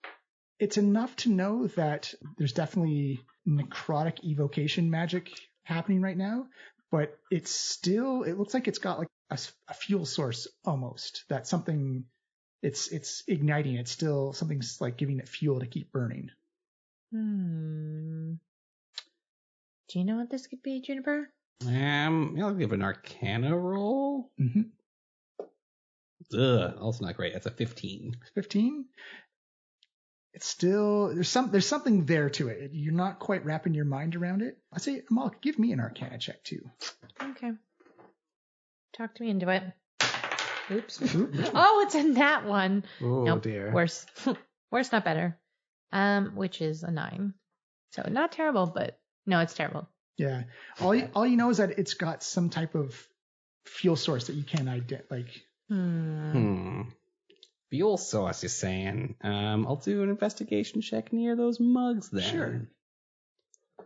It's enough to know that there's definitely necrotic evocation magic happening right now, but it looks like it's got like a fuel source almost. That something, it's igniting. It's still, something's like giving it fuel to keep burning. Do you know what this could be, Juniper? I'll give an Arcana roll. Mm-hmm. Also not great. That's a 15. 15? It's still, there's something there to it. You're not quite wrapping your mind around it. I'd say, Amal, give me an Arcana check too. Okay. Talk to me into it. Oops. Oh, it's in that one. Oh, nope, dear. Worse. Worse, not better. Which is a 9. So not terrible, but no, it's terrible. Yeah. All you know is that it's got some type of fuel source that you can't identify. Fuel source, you're saying? I'll do an investigation check near those mugs then. Sure.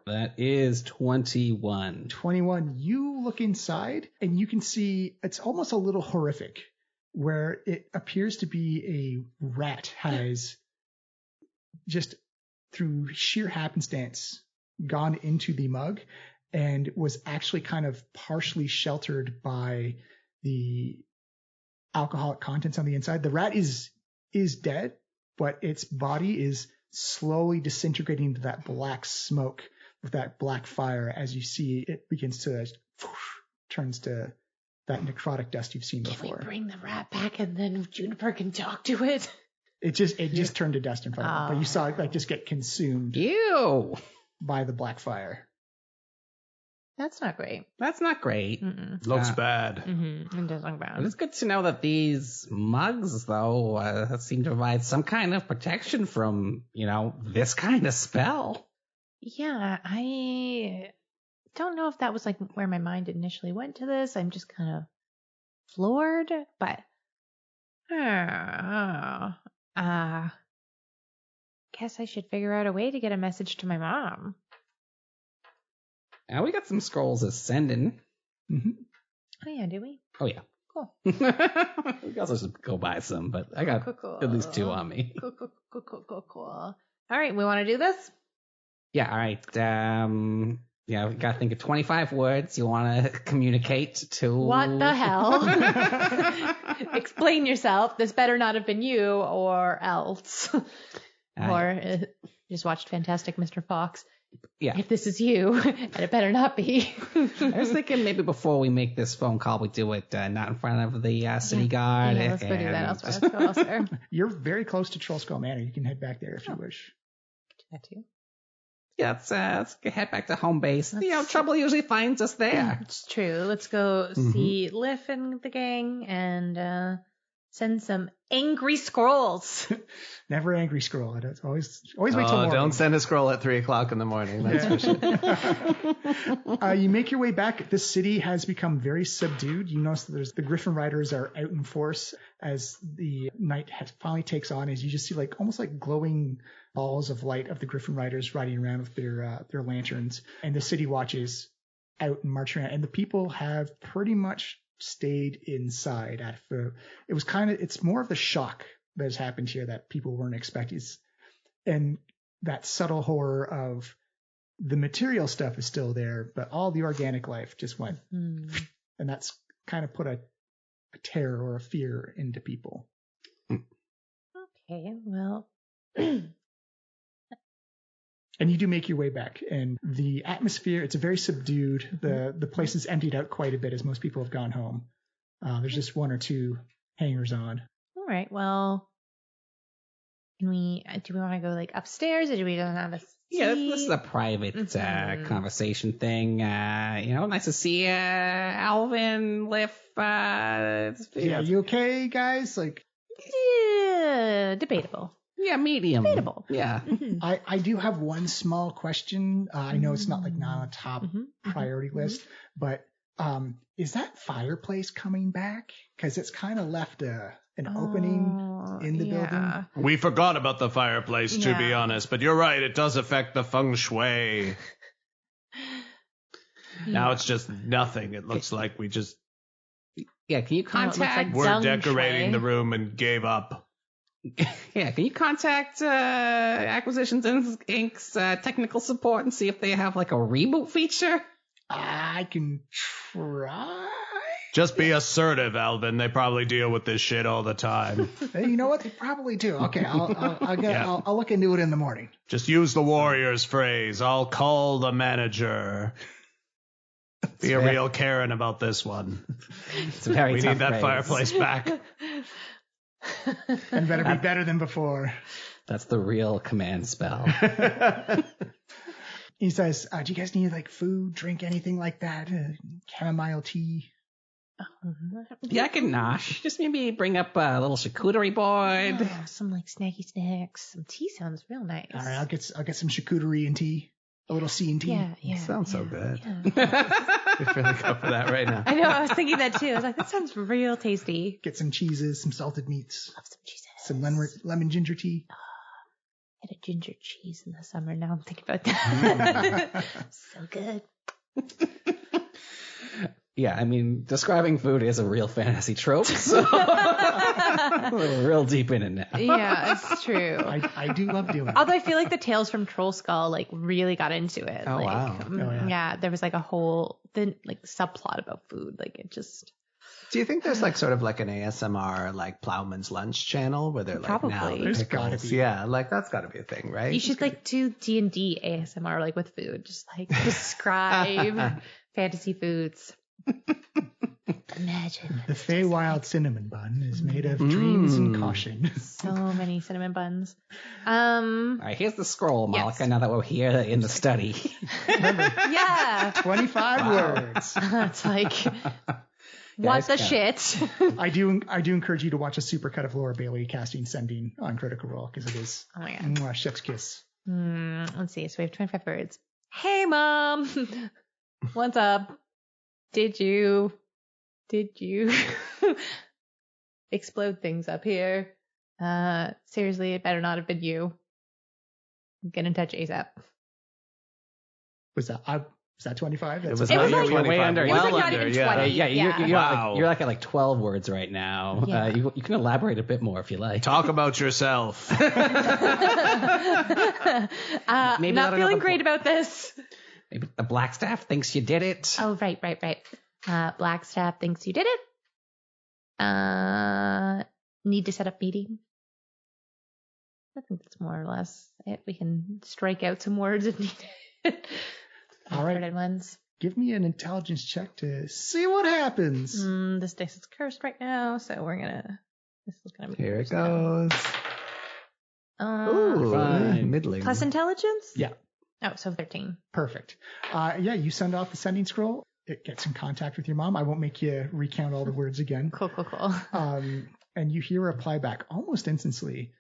That is 21. 21. You look inside and you can see it's almost a little horrific, where it appears to be a rat has just through sheer happenstance gone into the mug and was actually kind of partially sheltered by the alcoholic contents on the inside. The rat is dead, but its body is slowly disintegrating into that black smoke with that black fire. As you see, it begins to turns to that necrotic dust you've seen before. Can we bring the rat back and then Juniper can talk to it? It just turned to dust in front of it, but you saw it like just get consumed. Ew! By the black fire. That's not great. That's not great. Looks bad. It does look bad. It's good to know that these mugs, though, seem to provide some kind of protection from, this kind of spell. Yeah, I don't know if that was like where my mind initially went to this. I'm just kind of floored, but guess I should figure out a way to get a message to my mom. We got some scrolls of sending. Oh yeah, do we? Oh yeah. Cool. We can also just go buy some, but I got cool. at least 2 on me. Cool. All right, we want to do this? Yeah, all right. Yeah, we gotta think of 25 words you want to communicate to. What the hell? Explain yourself. This better not have been you or else. Or just watched Fantastic Mr. Fox. Yeah. If this is you, and it better not be. I was thinking maybe before we make this phone call, we do it not in front of the city guard. Yeah, let's go do that elsewhere. Let's go elsewhere. You're very close to Trollskull Manor. You can head back there if you wish. Do that too. Yeah, let's head back to home base. Trouble usually finds us there. It's true. Let's go see Liff and the gang and send some angry scrolls. Never angry scroll. It's always wait till morning. Don't send a scroll at 3:00 in the morning. That's for sure. You make your way back. The city has become very subdued. You notice that the Griffin Riders are out in force as the night finally takes on. As you just see almost like glowing balls of light of the Griffin Riders riding around with their lanterns, and the city watches out and march around. And the people have pretty much stayed inside. It's more of the shock that has happened here that people weren't expecting, and that subtle horror of the material stuff is still there, but all the organic life just went, and that's kind of put a terror or a fear into people. Okay, well. And you do make your way back, and the atmosphere, it's a very subdued. The place is emptied out quite a bit as most people have gone home. There's just one or two hangers on. All right, well, do we want to go upstairs, or do we don't have a seat? Yeah, this is a private conversation thing. Nice to see Alvin, Liff. Yeah, you okay, guys? Yeah, debatable. Yeah, medium. Debatable. Yeah. I do have one small question. I know it's not not on a top priority list, but is that fireplace coming back? Because it's kind of left an opening in the building. We forgot about the fireplace, to be honest, but you're right. It does affect the feng shui. Now it's just nothing. It looks like we just... Yeah, can you contact... We're decorating the room and gave up. Yeah, can you contact Acquisitions Inc.'s technical support and see if they have a reboot feature? I can try. Just be assertive, Alvin. They probably deal with this shit all the time. Hey, you know what? They probably do. Okay, I'll look into it in the morning. Just use the Warriors phrase. I'll call the manager. Be a real Karen about this one. It's very We need that phrase. fireplace back. And better be better than before. That's the real command spell. He says, do you guys need food, drink, anything like that? Chamomile tea? Yeah, I can nosh. Just maybe bring up a little charcuterie board. Oh, some snacky snacks. Some tea sounds real nice. All right, I'll get some charcuterie and tea. A little C and T. Yeah. Sounds so good. Yeah. I feel like go for that right now. I know, I was thinking that too. I was like, that sounds real tasty. Get some cheeses, some salted meats, Love some cheeses. some lemon ginger tea. I had a ginger cheese in the summer. Now I'm thinking about that. So good. Yeah, I mean, describing food is a real fantasy trope, so we're real deep in it now. Yeah, it's true. I do love doing it. Although I feel like the Tales from Trollskull really got into it. Oh, wow. Yeah, there was a whole subplot about food. It just. Do you think there's sort of an ASMR Plowman's Lunch channel where they're Probably. now the There's pickles? gotta be. Yeah, that's gotta be a thing, right? You should do D&D ASMR with food. Just describe fantasy foods. Imagine. The Feywild cinnamon bun is made of dreams and caution. So many cinnamon buns. All right, here's the scroll, Malika, Yes. now that we're here in the study. Yeah. 25 words. It's what the shit? I do encourage you to watch a supercut of Laura Bailey casting Sending on Critical Role because it is Oh my god. mwah, chef's kiss. Let's see. So we have 25 words. Hey, Mom. What's up? Did you explode things up here? Seriously, it better not have been you. Get in touch ASAP. Was that 25? It was It was under like- 25. way under. It was Well not even under, 20. Yeah, you're Wow. you're at 12 words right now. Yeah. You can elaborate a bit more if you like. Talk about yourself. Maybe Not not feeling enough great about this. Maybe the Blackstaff thinks you did it. Oh, right. Blackstaff thinks you did it. Need to set up meeting. I think that's more or less it. We can strike out some words if needed. All right. Favorite ones. Give me an intelligence check to see what happens. This dice is cursed right now, so this is gonna be Here it cursed now. goes. Uh, Ooh, fine. middling. plus intelligence? Yeah. Oh, so 13. Perfect. Yeah, you send off the sending scroll. It gets in contact with your mom. I won't make you recount all the words again. Cool. And you hear a reply back almost instantly.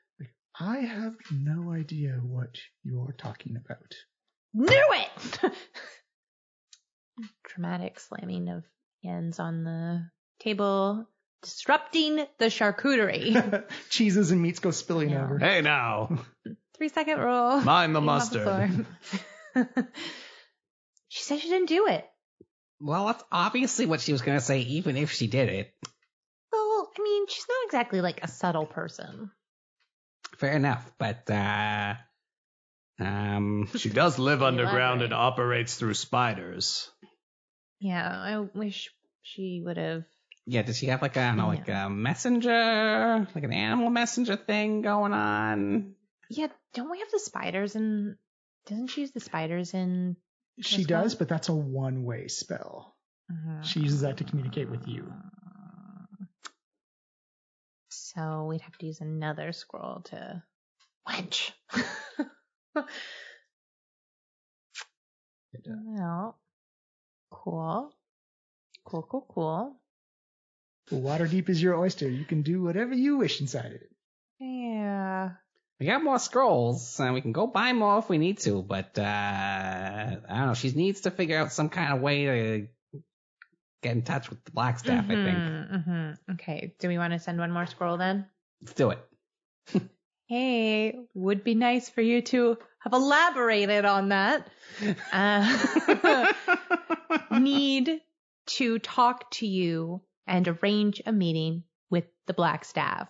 I have no idea what you're talking about. Knew it! Dramatic slamming of hands on the table, disrupting the charcuterie. Cheeses and meats go spilling Yeah. over. Hey now, 3-second rule. mind the Aim off the mustard. floor. She said she didn't do it. Well, that's obviously what she was going to say, even if she did it. Well, I mean, she's not exactly like a subtle person. Fair enough, but She does live underground Elaborate. and operates through spiders. Yeah, I wish she would have. yeah, does she have like a messenger, like an animal messenger thing going on? Yeah, don't we have the spiders in? Doesn't she use the spiders in? She This does, one? but that's a one-way spell. She uses that to communicate with you. So we'd have to use another scroll to wench. Well, cool. Well, Waterdeep is your oyster. You can do whatever you wish inside it. Yeah. We got more scrolls, and we can go buy more if we need to, but I don't know. She needs to figure out some kind of way to get in touch with the Blackstaff, I think. Okay. Do we want to send one more scroll then? Let's do it. Hey, would be nice for you to have elaborated on that. Need to talk to you and arrange a meeting with the Blackstaff.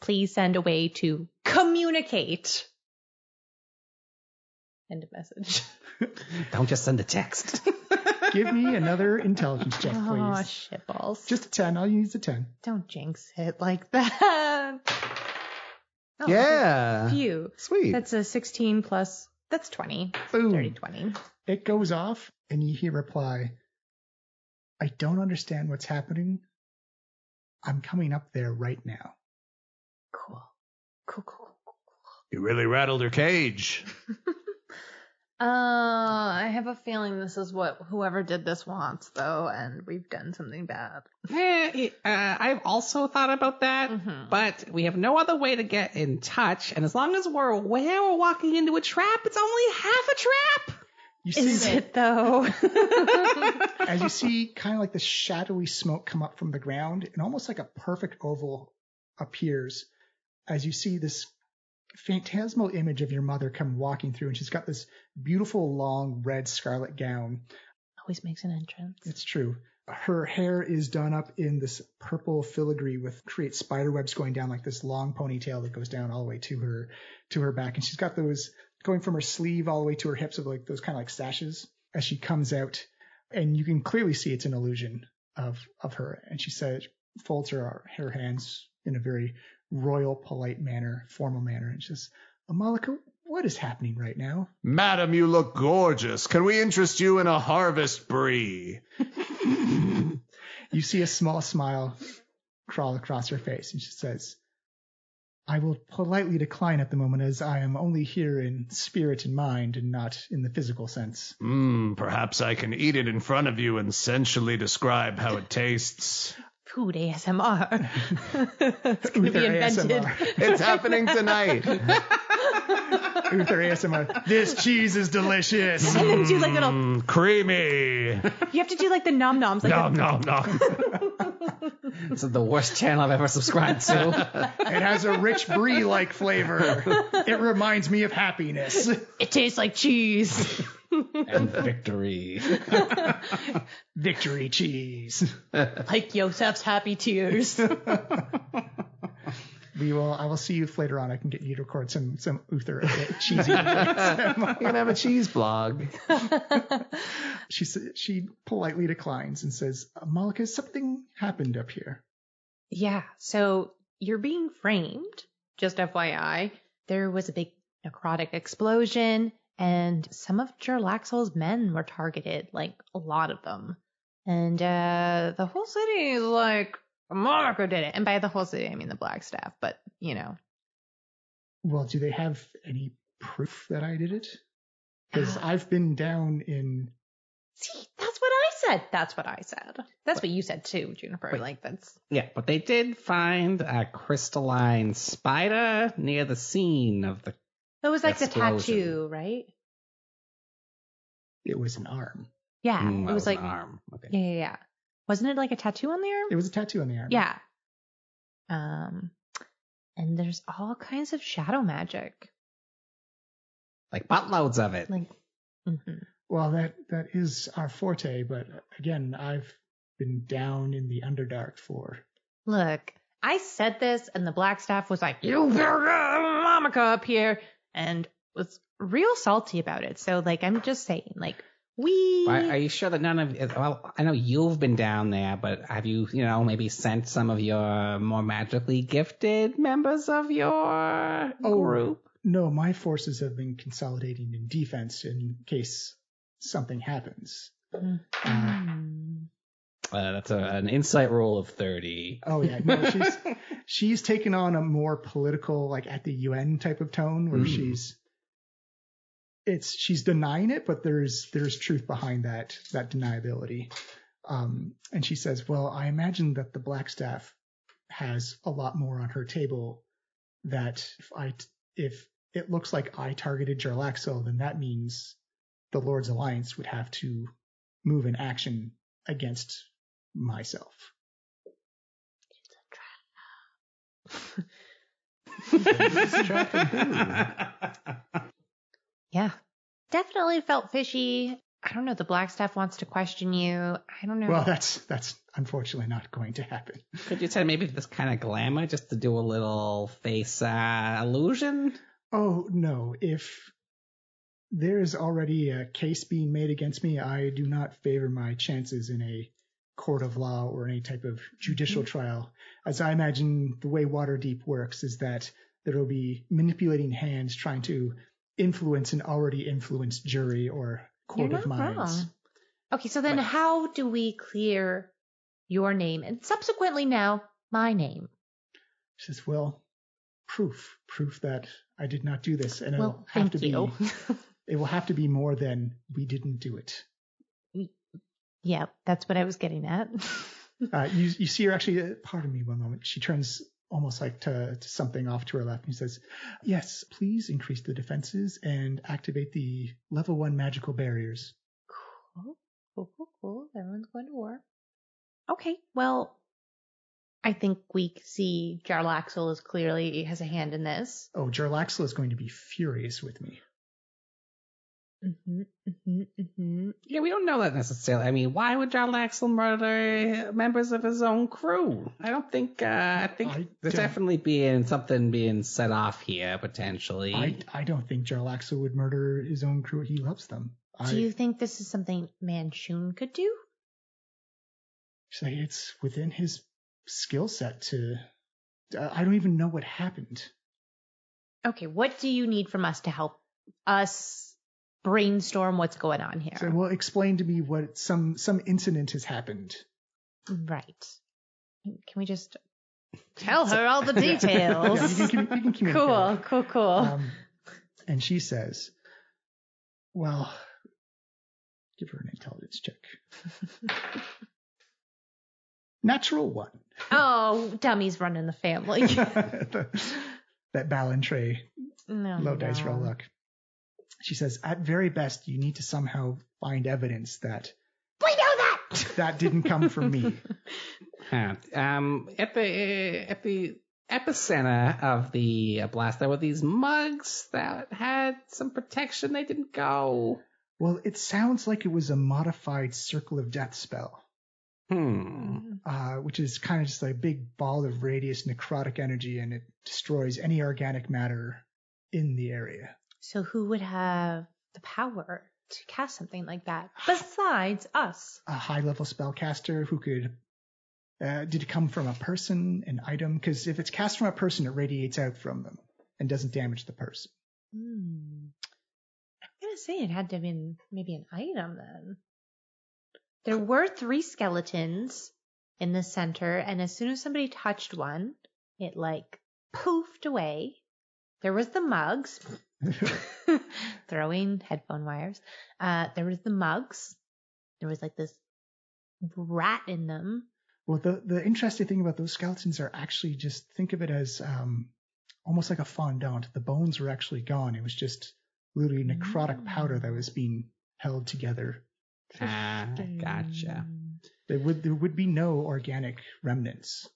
Please send a way to communicate. End of message. Don't just send a text. Give me another intelligence check, Oh, please. shitballs. Just a 10. I'll use a 10. Don't jinx it like that. Oh, Yeah. Phew. Sweet. That's a 16 plus, that's 20. Boom. 30, 20. It goes off, and you hear reply, I don't understand what's happening. I'm coming up there right now. Cool. You really rattled her cage. I have a feeling this is what whoever did this wants, though, and we've done something bad. I've also thought about that, but we have no other way to get in touch, and as long as we're aware we're walking into a trap, it's only half a trap. You see Is that it, though? as you see kind of like the shadowy smoke come up from the ground, and almost like a perfect oval appears as you see this phantasmal image of your mother come walking through, and she's got this beautiful long red scarlet gown. Always makes an entrance. It's true. Her hair is done up in this purple filigree with create spider webs going down like this long ponytail that goes down all the way to her back, and she's got those going from her sleeve all the way to her hips of like those kind of like sashes as she comes out, and you can clearly see it's an illusion of her. And she says, folds her hands in a very royal, polite manner, formal manner, and she says, Amalika, what is happening right now? Madam, you look gorgeous. Can we interest you in a harvest brie? You see a small smile crawl across her face, and she says, I will politely decline at the moment, as I am only here in spirit and mind and not in the physical sense. Perhaps I can eat it in front of you and sensually describe how it tastes. Food ASMR. It's going to be Uther invented. ASMR. It's happening tonight. Uther ASMR. This cheese is delicious. And then do like little. Creamy. You have to do like the nom noms. Like Nom, nom, nom. This is the worst channel I've ever subscribed to. It has a rich brie-like flavor. It reminds me of happiness. It tastes like cheese. And victory. Victory cheese. Like Yosef's happy tears. I will see you later on. I can get you to record some Uther cheesy. You're gonna have a cheese blog. She politely declines and says, Malika, something happened up here. Yeah, so you're being framed, just FYI. There was a big necrotic explosion, and some of Jarlaxle's men were targeted, like a lot of them. And the whole city is like, Monaco did it. And by the whole city, I mean the Blackstaff, but, you know. Well, do they have any proof that I did it? Because I've been down in... See, that's what I said. That's what I said. That's what you said too, Juniper. Wait. Like, that's... Yeah, but they did find a crystalline spider near the scene of the... It was like explosion. the tattoo, right? It was an arm. Yeah, that it was like... an arm. Okay. Yeah. Wasn't it like a tattoo on the arm? It was a tattoo on the arm. Yeah. And there's all kinds of shadow magic. Like buttloads of it. Like, Well, that is our forte, but again, I've been down in the Underdark for... Look, I said this, and the Blackstaff was like, you better get Monica up here, and was real salty about it. So, like, I'm just saying, like, Are you sure that none of... Well, I know you've been down there, but have you, maybe sent some of your more magically gifted members of your group? No, my forces have been consolidating in defense in case something happens. That's an insight roll of 30. Oh, yeah. No, she's taken on a more political, like at the UN type of tone where she's denying it, but there's truth behind that deniability. And she says, well, I imagine that the Blackstaff has a lot more on her table, that if it looks like I targeted Jarlaxle, then that means the Lord's Alliance would have to move in action against myself. Yeah. Definitely felt fishy. I don't know. The Blackstaff wants to question you. I don't know. Well, that's unfortunately not going to happen. Could you tell maybe this kind of glamour just to do a little face illusion? Oh, no. If there is already a case being made against me, I do not favor my chances in a court of law or any type of judicial trial. As I imagine the way Waterdeep works is that there will be manipulating hands trying to influence an already influenced jury or court of minds. Wrong. Okay, so then how do we clear your name and subsequently now my name? She says, well, proof that I did not do this. And Well, thank you. It will have to be more than we didn't do it. Yeah, that's what I was getting at. You see her actually, pardon me one moment. She turns almost like to something off to her left and says, yes, please increase the defenses and activate the level 1 magical barriers. Cool. Everyone's going to war. Okay, well, I think we see Jarlaxle is clearly has a hand in this. Oh, Jarlaxle is going to be furious with me. Yeah, we don't know that necessarily. I mean, why would Jarlaxle murder members of his own crew? I don't think. I think there's definitely something being set off here potentially. I don't think Jarlaxle would murder his own crew. He loves them. Do you think this is something Manchun could do? Say it's within his skill set to. I don't even know what happened. Okay, what do you need from us to help us brainstorm what's going on here? So, well, explain to me what some incident has happened. Right. Can we just tell her all the details? Yeah, you can communicate. Cool. And she says, well, give her an intelligence check. Natural 1. Oh, dummies running the family. That Ballantrae low dice roll luck. She says, at very best, you need to somehow find evidence that we know that didn't come from me. At the epicenter of the blast, there were these mugs that had some protection. They didn't go. Well, it sounds like it was a modified Circle of Death spell. which is kind of just like a big ball of radius necrotic energy, and it destroys any organic matter in the area. So who would have the power to cast something like that besides us? A high-level spellcaster who could... did it come from a person, an item? Because if it's cast from a person, it radiates out from them and doesn't damage the person. I'm going to say it had to have been maybe an item then. There were 3 skeletons in the center, and as soon as somebody touched one, it like poofed away. There was the mugs. Throwing headphone wires. There was the mugs. There was like this rat in them. Well, the interesting thing about those skeletons are actually just think of it as almost like a fondant. The bones were actually gone. It was just literally necrotic powder that was being held together. Gotcha. There would be no organic remnants.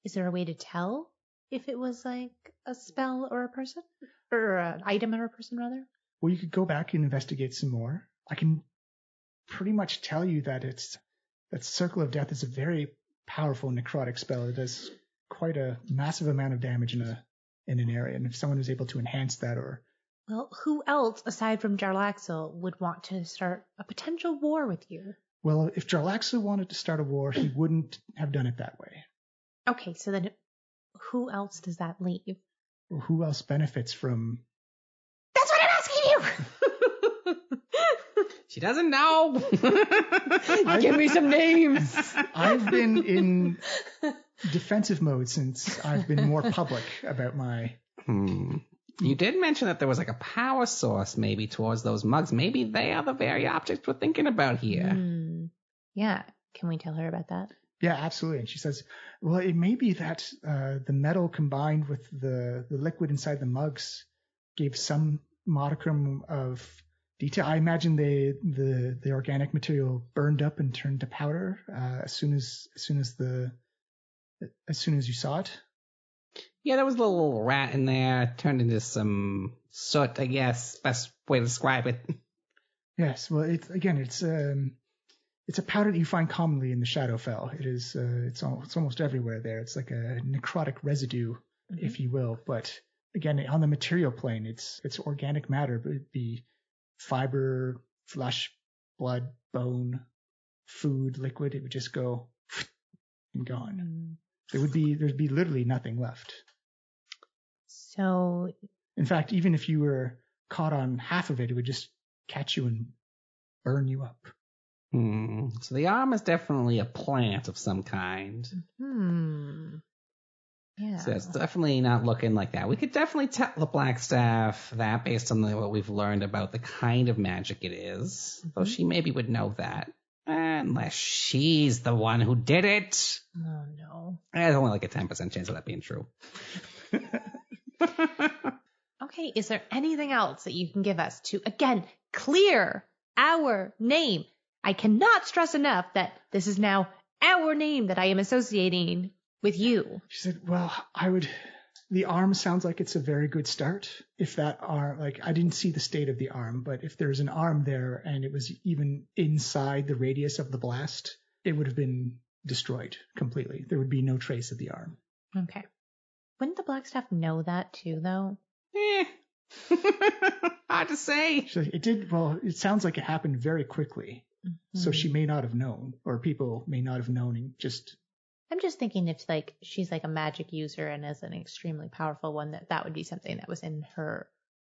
Is there a way to tell if it was like a spell or a person? Or an item or a person, rather? Well, you could go back and investigate some more. I can pretty much tell you that that Circle of Death is a very powerful necrotic spell. It does quite a massive amount of damage in an area, and if someone was able to enhance that or... Well, who else, aside from Jarlaxle, would want to start a potential war with you? Well, if Jarlaxle wanted to start a war, he wouldn't have done it that way. Okay, so then who else does that leave? Or who else benefits from... That's what I'm asking you! She doesn't know. Give me some names. I've been in defensive mode since I've been more public about my... You did mention that there was like a power source maybe towards those mugs. Maybe they are the very objects we're thinking about here. Yeah. Can we tell her about that? Yeah, absolutely. And she says, well, it may be that the metal combined with the liquid inside the mugs gave some modicum of detail. I imagine the organic material burned up and turned to powder as soon as you saw it. Yeah, there was a little rat in there, turned into some soot, I guess. Best way to describe it. Yes, well, it's a powder that you find commonly in the Shadowfell. It is, it's almost everywhere there. It's like a necrotic residue, if you will. But again, on the material plane, it's organic matter, but it'd be fiber, flesh, blood, bone, food, liquid. It would just go and gone. There'd be literally nothing left. So, in fact, even if you were caught on half of it, it would just catch you and burn you up. So the arm is definitely a plant of some kind. Yeah. So it's definitely not looking like that. We could definitely tell the Blackstaff that based on what we've learned about the kind of magic it is. Though she maybe would know that. Unless she's the one who did it. Oh, no. There's only like a 10% chance of that being true. Okay, is there anything else that you can give us to, again, clear our name? I cannot stress enough that this is now our name that I am associating with you. She said, well, the arm sounds like it's a very good start. If that arm, like, I didn't see the state of the arm, but if there's an arm there and it was even inside the radius of the blast, it would have been destroyed completely. There would be no trace of the arm. Okay. Wouldn't the Blackstaff know that too, though? Hard to say. She said, it sounds like it happened very quickly. So she may not have known, or people may not have known and just... I'm just thinking if like she's like a magic user and is an extremely powerful one, that would be something that was in her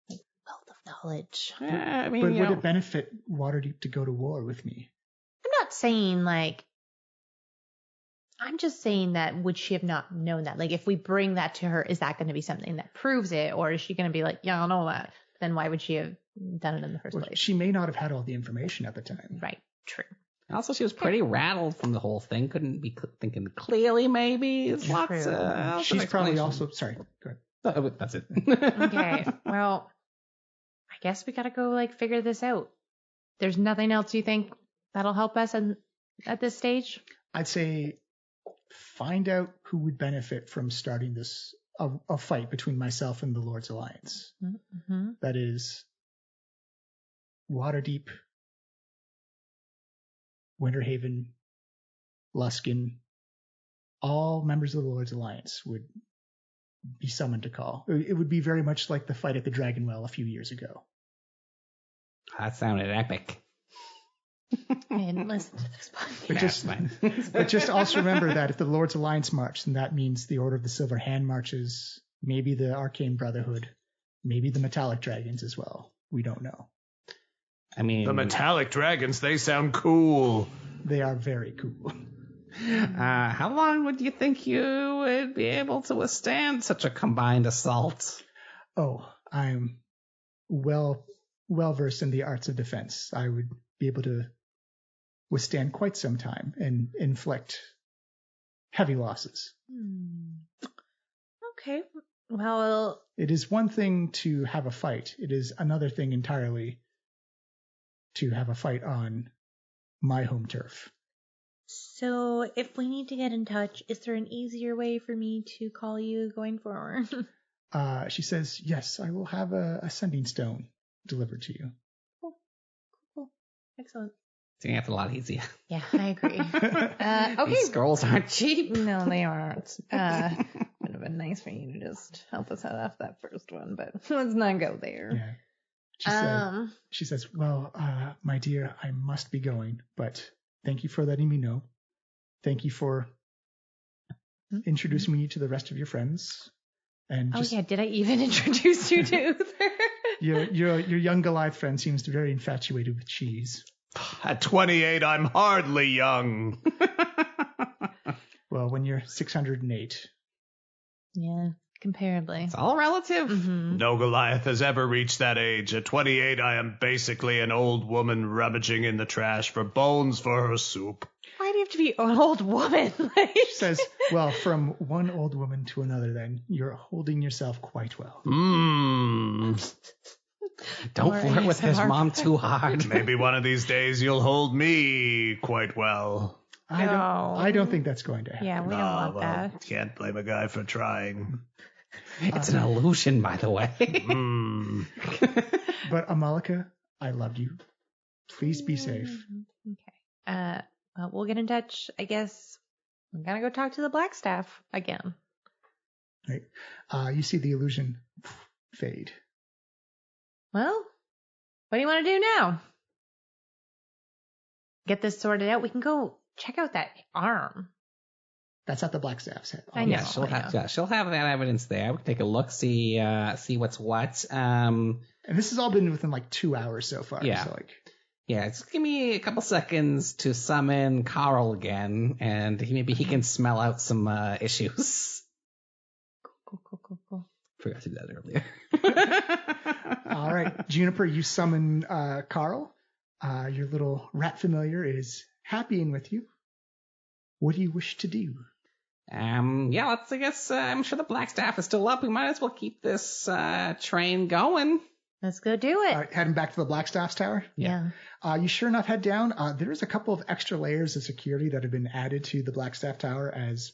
like wealth of knowledge. Yeah, I mean, but would it benefit Waterdeep to go to war with me? I'm not saying like... I'm just saying that would she have not known that? Like if we bring that to her, is that going to be something that proves it? Or is she going to be like, yeah, I know that. Then why would she have done it in the first place? She may not have had all the information at the time. Right. True. Also, she was pretty rattled from the whole thing. Couldn't be thinking clearly, maybe. It's lots she's probably also... Sorry, go ahead. That's it. Okay. Well, I guess we got to go like figure this out. There's nothing else you think that'll help us at this stage? I'd say find out who would benefit from starting this a fight between myself and the Lord's Alliance. Mm-hmm. That is Waterdeep, Winterhaven, Luskin, all members of the Lord's Alliance would be summoned to call. It would be very much like the fight at the Dragon Well a few years ago. That sounded epic. I didn't listen to this podcast. But just also remember that if the Lord's Alliance march, then that means the Order of the Silver Hand marches, maybe the Arcane Brotherhood, maybe the Metallic Dragons as well. We don't know. I mean, The metallic dragons, they sound cool. They are very cool. how long would you think you would be able to withstand such a combined assault? Oh, I'm well versed in the arts of defense. I would be able to withstand quite some time and inflict heavy losses. Okay. Well, It is one thing to have a fight. It is another thing entirely to have a fight on my home turf. so if we need to get in touch, is there an easier way for me to call you going forward? She says, yes, I will have a sending stone delivered to you. Cool. Excellent. It's a lot easier. Yeah, I agree. Okay. These scrolls aren't cheap. No, they aren't. Would have been nice for you to just help us head off that first one, but let's not go there. Yeah. She says, well, my dear, I must be going, but thank you for letting me know. Thank you for introducing me to the rest of your friends. And just, did I even introduce you to Uther? your young Goliath friend seems very infatuated with cheese. At 28, I'm hardly young. Well, when you're 608. Yeah, comparably. It's all relative. Mm-hmm. No Goliath has ever reached that age. At 28, I am basically an old woman rummaging in the trash for bones for her soup. Why do you have to be an old woman? She says, well, from one old woman to another, then, you're holding yourself quite well. Don't Or flirt with his ASMR. mom too hard. Maybe one of these days you'll hold me quite well. I don't think that's going to happen. Yeah, we don't want that. Can't blame a guy for trying. It's an illusion, by the way. But Amalika, I love you. Please be safe. Okay. Well, we'll get in touch. I guess I'm gonna go talk to the Blackstaff again. Right. You see the illusion fade. Well, what do you want to do now? Get this sorted out. We can go check out that arm. That's at the Blackstaff's head. I know. Yeah, she'll have that evidence there. We can take a look, see what's what. And this has all been within like 2 hours so far. Yeah. So like, Yeah, just give me a couple seconds to summon Carl again, and maybe he can smell out some issues. Cool. Forgot to do that earlier. all right, Juniper, you summon Carl. Your little rat familiar is happying with you. What do you wish to do? Yeah, I guess I'm sure the Blackstaff is still up. We might as well keep this train going. Let's go do it. All right, heading back to the Blackstaff's tower. Yeah. You sure enough head down. There's a couple of extra layers of security that have been added to the Blackstaff Tower as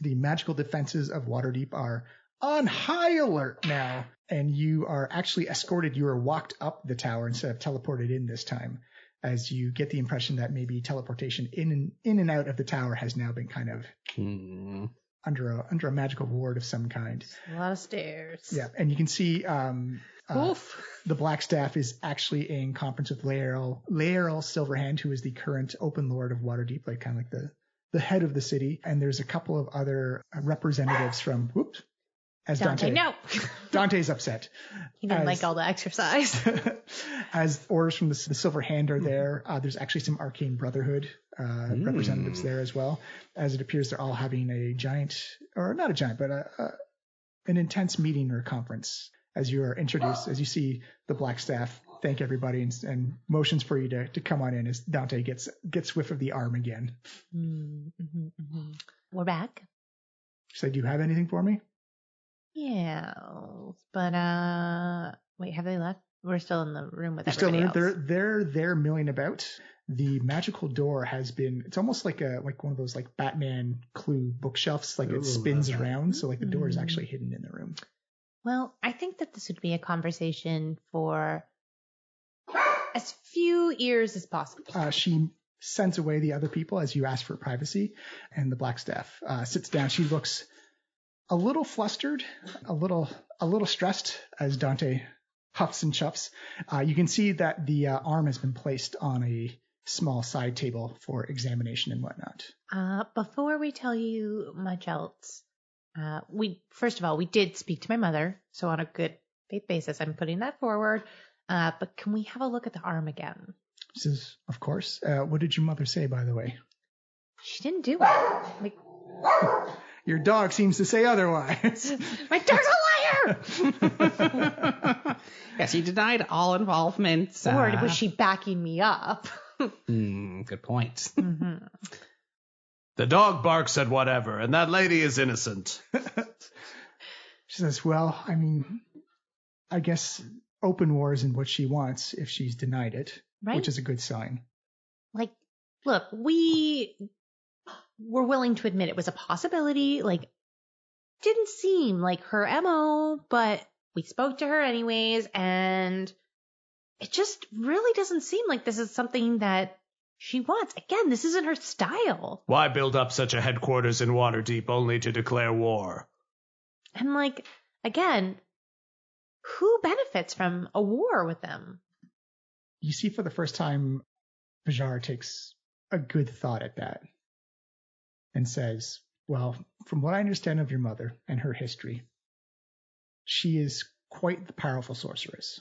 the magical defenses of Waterdeep are on high alert now. And you are actually escorted. You are walked up the tower instead of teleported in this time, as you get the impression that maybe teleportation in and out of the tower has now been kind of under a magical ward of some kind. A lot of stairs. Yeah, and you can see the Blackstaff is actually in conference with Laeral Silverhand, who is the current Open Lord of Waterdeep, like kind of like the head of the city. And there's a couple of other representatives from as Dante. No. Dante's upset. He didn't like all the exercise. As orders from the Silver Hand are there. There's actually some Arcane Brotherhood representatives there as well. As it appears they're all having a giant, or not a giant, but an intense meeting or conference. As you are introduced, as you see the Blackstaff thank everybody and motions for you to come on in as Dante gets whiff of the arm again. We're back. She said, do you have anything for me? Yeah, but wait, have they left? We're still in the room with They're everybody else. They're milling about. The magical door has been, it's almost like one of those like Batman Clue bookshelves, like it spins around, so like the door is actually hidden in the room. Well, I think that this would be a conversation for as few ears as possible. She sends away the other people as you ask for privacy. And the black staff sits down. She looks a little flustered, a little stressed as Dante huffs and chuffs. You can see that the arm has been placed on a small side table for examination and whatnot. Before we tell you much else, first of all, we did speak to my mother, so on a good faith basis, I'm putting that forward. But can we have a look at the arm again? She says, of course. What did your mother say, by the way? She didn't do it. Your dog seems to say otherwise. My dog's a liar! Yes, he denied all involvement. Or was she backing me up? Good point. Mm-hmm. The dog barks at whatever, and that lady is innocent. She says, well, I mean, I guess open war isn't what she wants if she's denied it, right? Which is a good sign. Like, look, we were willing to admit it was a possibility. Like, didn't seem like her MO, but we spoke to her anyways, and it just really doesn't seem like this is something that she wants. Again, this isn't her style. Why build up such a headquarters in Waterdeep only to declare war? And like, again, who benefits from a war with them? You see for the first time, Bajar takes a good thought at that and says, well, from what I understand of your mother and her history, she is quite the powerful sorceress.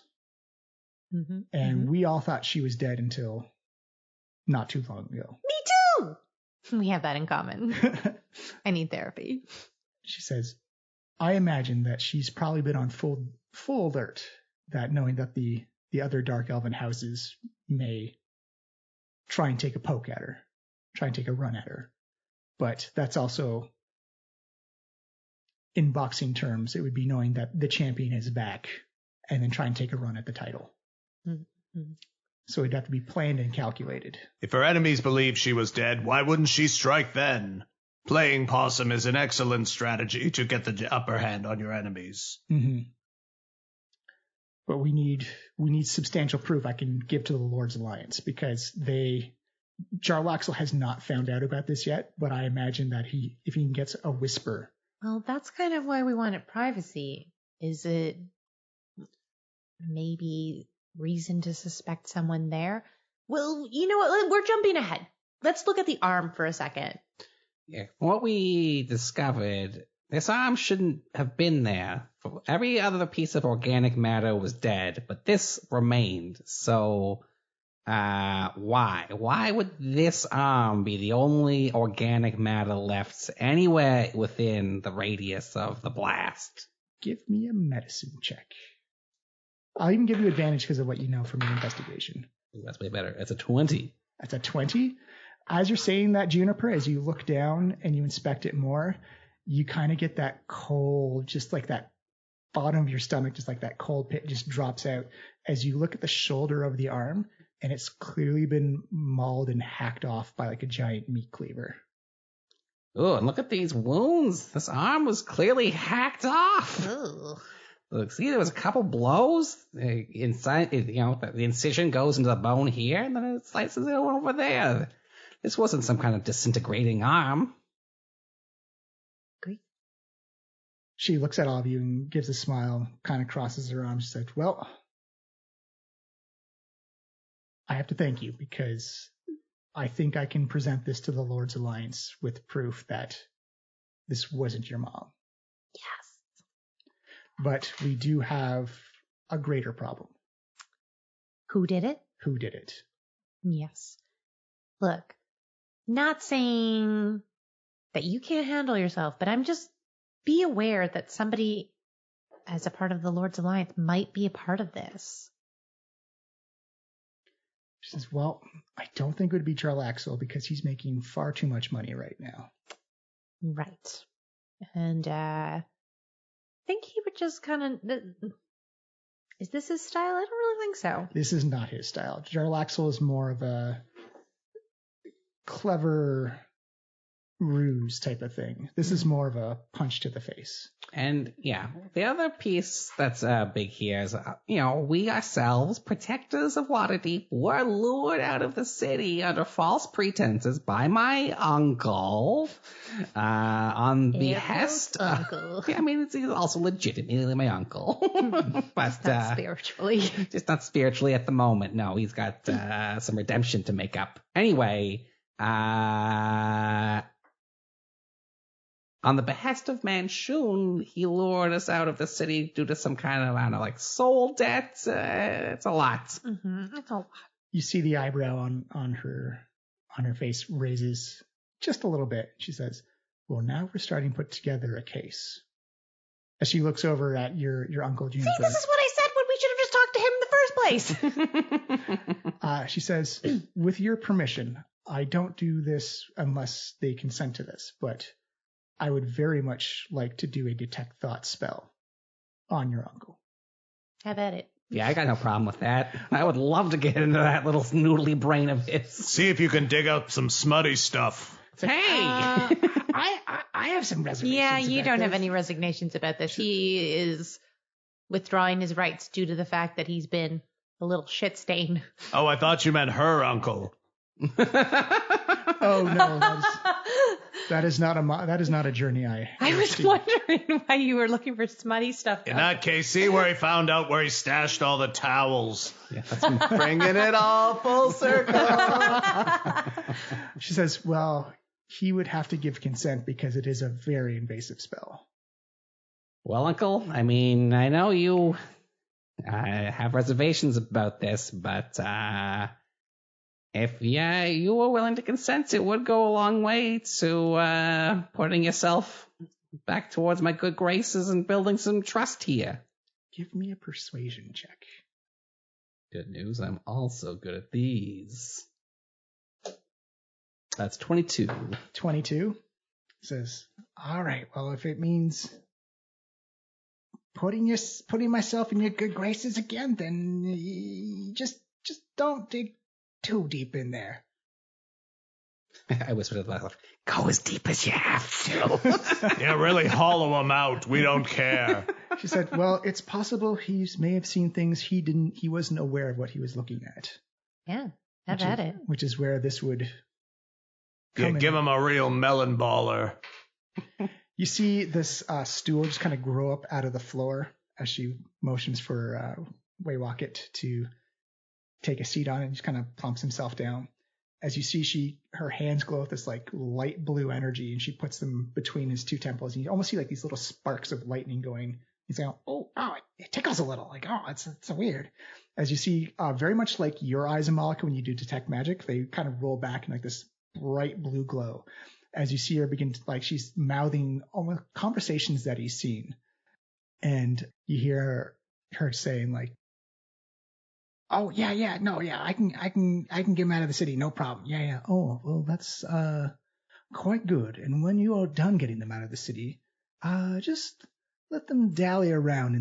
Mm-hmm. And we all thought she was dead until not too long ago. Me too! We have that in common. I need therapy. She says, I imagine that she's probably been on full alert, that knowing that the other Dark Elven houses may try and take a poke at her, try and take a run at her. But that's also, in boxing terms, it would be knowing that the champion is back and then try and take a run at the title. Mm-hmm. So it'd have to be planned and calculated. If her enemies believed she was dead, why wouldn't she strike then? Playing possum is an excellent strategy to get the upper hand on your enemies. Mm-hmm. But we need substantial proof I can give to the Lord's Alliance, because Jarlaxle has not found out about this yet, but I imagine that if he gets a whisper. Well, that's kind of why we wanted privacy. Is it maybe reason to suspect someone there? Well, you know what? We're jumping ahead. Let's look at the arm for a second. Yeah, what we discovered, this arm shouldn't have been there. Every other piece of organic matter was dead, but this remained. So, why? Why would this arm be the only organic matter left anywhere within the radius of the blast? Give me a medicine check. I'll even give you advantage because of what you know from your investigation. Ooh, that's way better. It's a 20. That's a 20. As you're saying that, Juniper, as you look down and you inspect it more, you kind of get that cold, just like that bottom of your stomach, just like that cold pit just drops out as you look at the shoulder of the arm, and it's clearly been mauled and hacked off by like a giant meat cleaver. Oh, and look at these wounds. This arm was clearly hacked off. Ugh. Look, see, there was a couple blows inside. The incision goes into the bone here, and then it slices it over there. This wasn't some kind of disintegrating arm. Great. She looks at all of you and gives a smile, kind of crosses her arms. She said, well, I have to thank you because I think I can present this to the Lord's Alliance with proof that this wasn't your mom. Yes. But we do have a greater problem. Who did it? Who did it? Yes. Look, not saying that you can't handle yourself, but I'm just be aware that somebody as a part of the Lord's Alliance might be a part of this. She says, well, I don't think it would be Jarlaxle because he's making far too much money right now. Right. And I think he would just kind of... Is this his style? I don't really think so. This is not his style. Jarlaxle is more of a clever ruse type of thing. This is more of a punch to the face. And yeah, the other piece that's big here is, we ourselves, protectors of Waterdeep, were lured out of the city under false pretenses by my uncle, on behest. Uncle. He's also legitimately my uncle, but Not spiritually. just not spiritually at the moment. No, he's got some redemption to make up. Anyway, on the behest of Manchun, he lured us out of the city due to some kind of, soul debt. It's a lot. Mm-hmm. It's a lot. You see the eyebrow on her face raises just a little bit. She says, well, now we're starting to put together a case. As she looks over at your Uncle Juniper. See, this is what I said when we should have just talked to him in the first place. She says, with your permission, I don't do this unless they consent to this, but I would very much like to do a detect thought spell on your uncle. Have at it. Yeah, I got no problem with that. I would love to get into that little noodly brain of his. See if you can dig up some smutty stuff. Hey! I have some reservations. Yeah, you about don't have this. any resignations about this. He is withdrawing his rights due to the fact that he's been a little shit stain. Oh, I thought you meant her uncle. Oh no, that is not a journey I was wondering why you were looking for smutty stuff. In that case, see where he found out where he stashed all the towels. Yeah, that's Bringing it all full circle. She says, well, he would have to give consent because it is a very invasive spell. Well, Uncle, I know you have reservations about this, but if you were willing to consent, it would go a long way to putting yourself back towards my good graces and building some trust here. Give me a persuasion check. Good news, I'm also good at these. That's 22. 22 says, all right, well, if it means putting myself in your good graces again, then just don't dig too deep in there. I whispered to myself, go as deep as you have to. Yeah, really hollow him out. We don't care. She said, well, it's possible he may have seen things he wasn't aware of what he was looking at. Yeah, have at it. Which is where this would Yeah, come in. give him a real melon baller. You see this stool just kind of grow up out of the floor as she motions for Waywocket to take a seat on it and just kind of plumps himself down. As you see, her hands glow with this like light blue energy, and she puts them between his two temples. And you almost see like these little sparks of lightning going. He's going, oh, it tickles a little. Like, oh, it's so weird. As you see, very much like your eyes, Amalika, when you do detect magic, they kind of roll back in like this bright blue glow. As you see her begin to, like, she's mouthing almost conversations that he's seen. And you hear her saying like, oh, yeah, I can get him out of the city. No problem. Yeah. Oh, well, that's quite good. And when you are done getting them out of the city, just let them dally around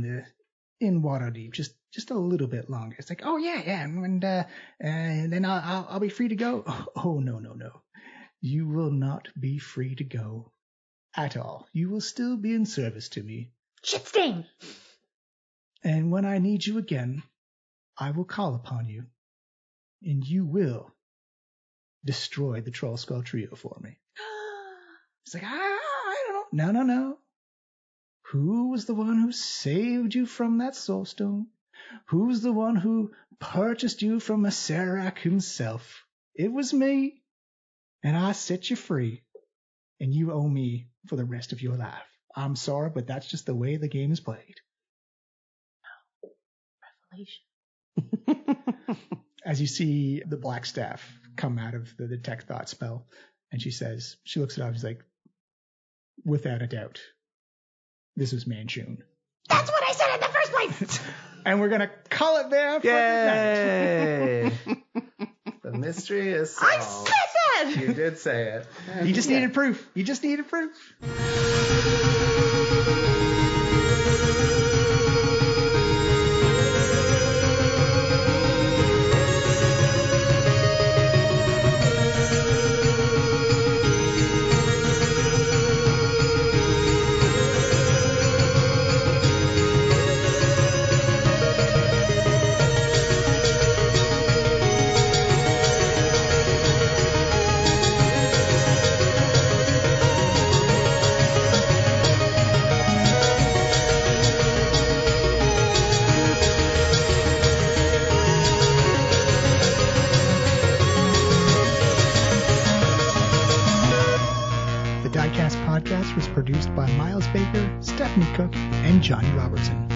in Waterdeep just a little bit longer. It's like, oh, yeah. And then I'll be free to go. Oh, no. You will not be free to go at all. You will still be in service to me. Shit stain. And when I need you again, I will call upon you, and you will destroy the Trollskull Trio for me. It's like, I don't know. No. Who was the one who saved you from that soul stone? Who's the one who purchased you from Asarak himself? It was me, and I set you free, and you owe me for the rest of your life. I'm sorry, but that's just the way the game is played. Revelation. As you see the black staff come out of the detect thought spell, and she looks it up, she's like, without a doubt, this was Manchun. That's what I said in the first place. And we're gonna call it there for Yay! The mystery is solved. I said that. You did say it. You just needed proof. Diecast was produced by Miles Baker, Stephanie Cook, and Johnny Robertson.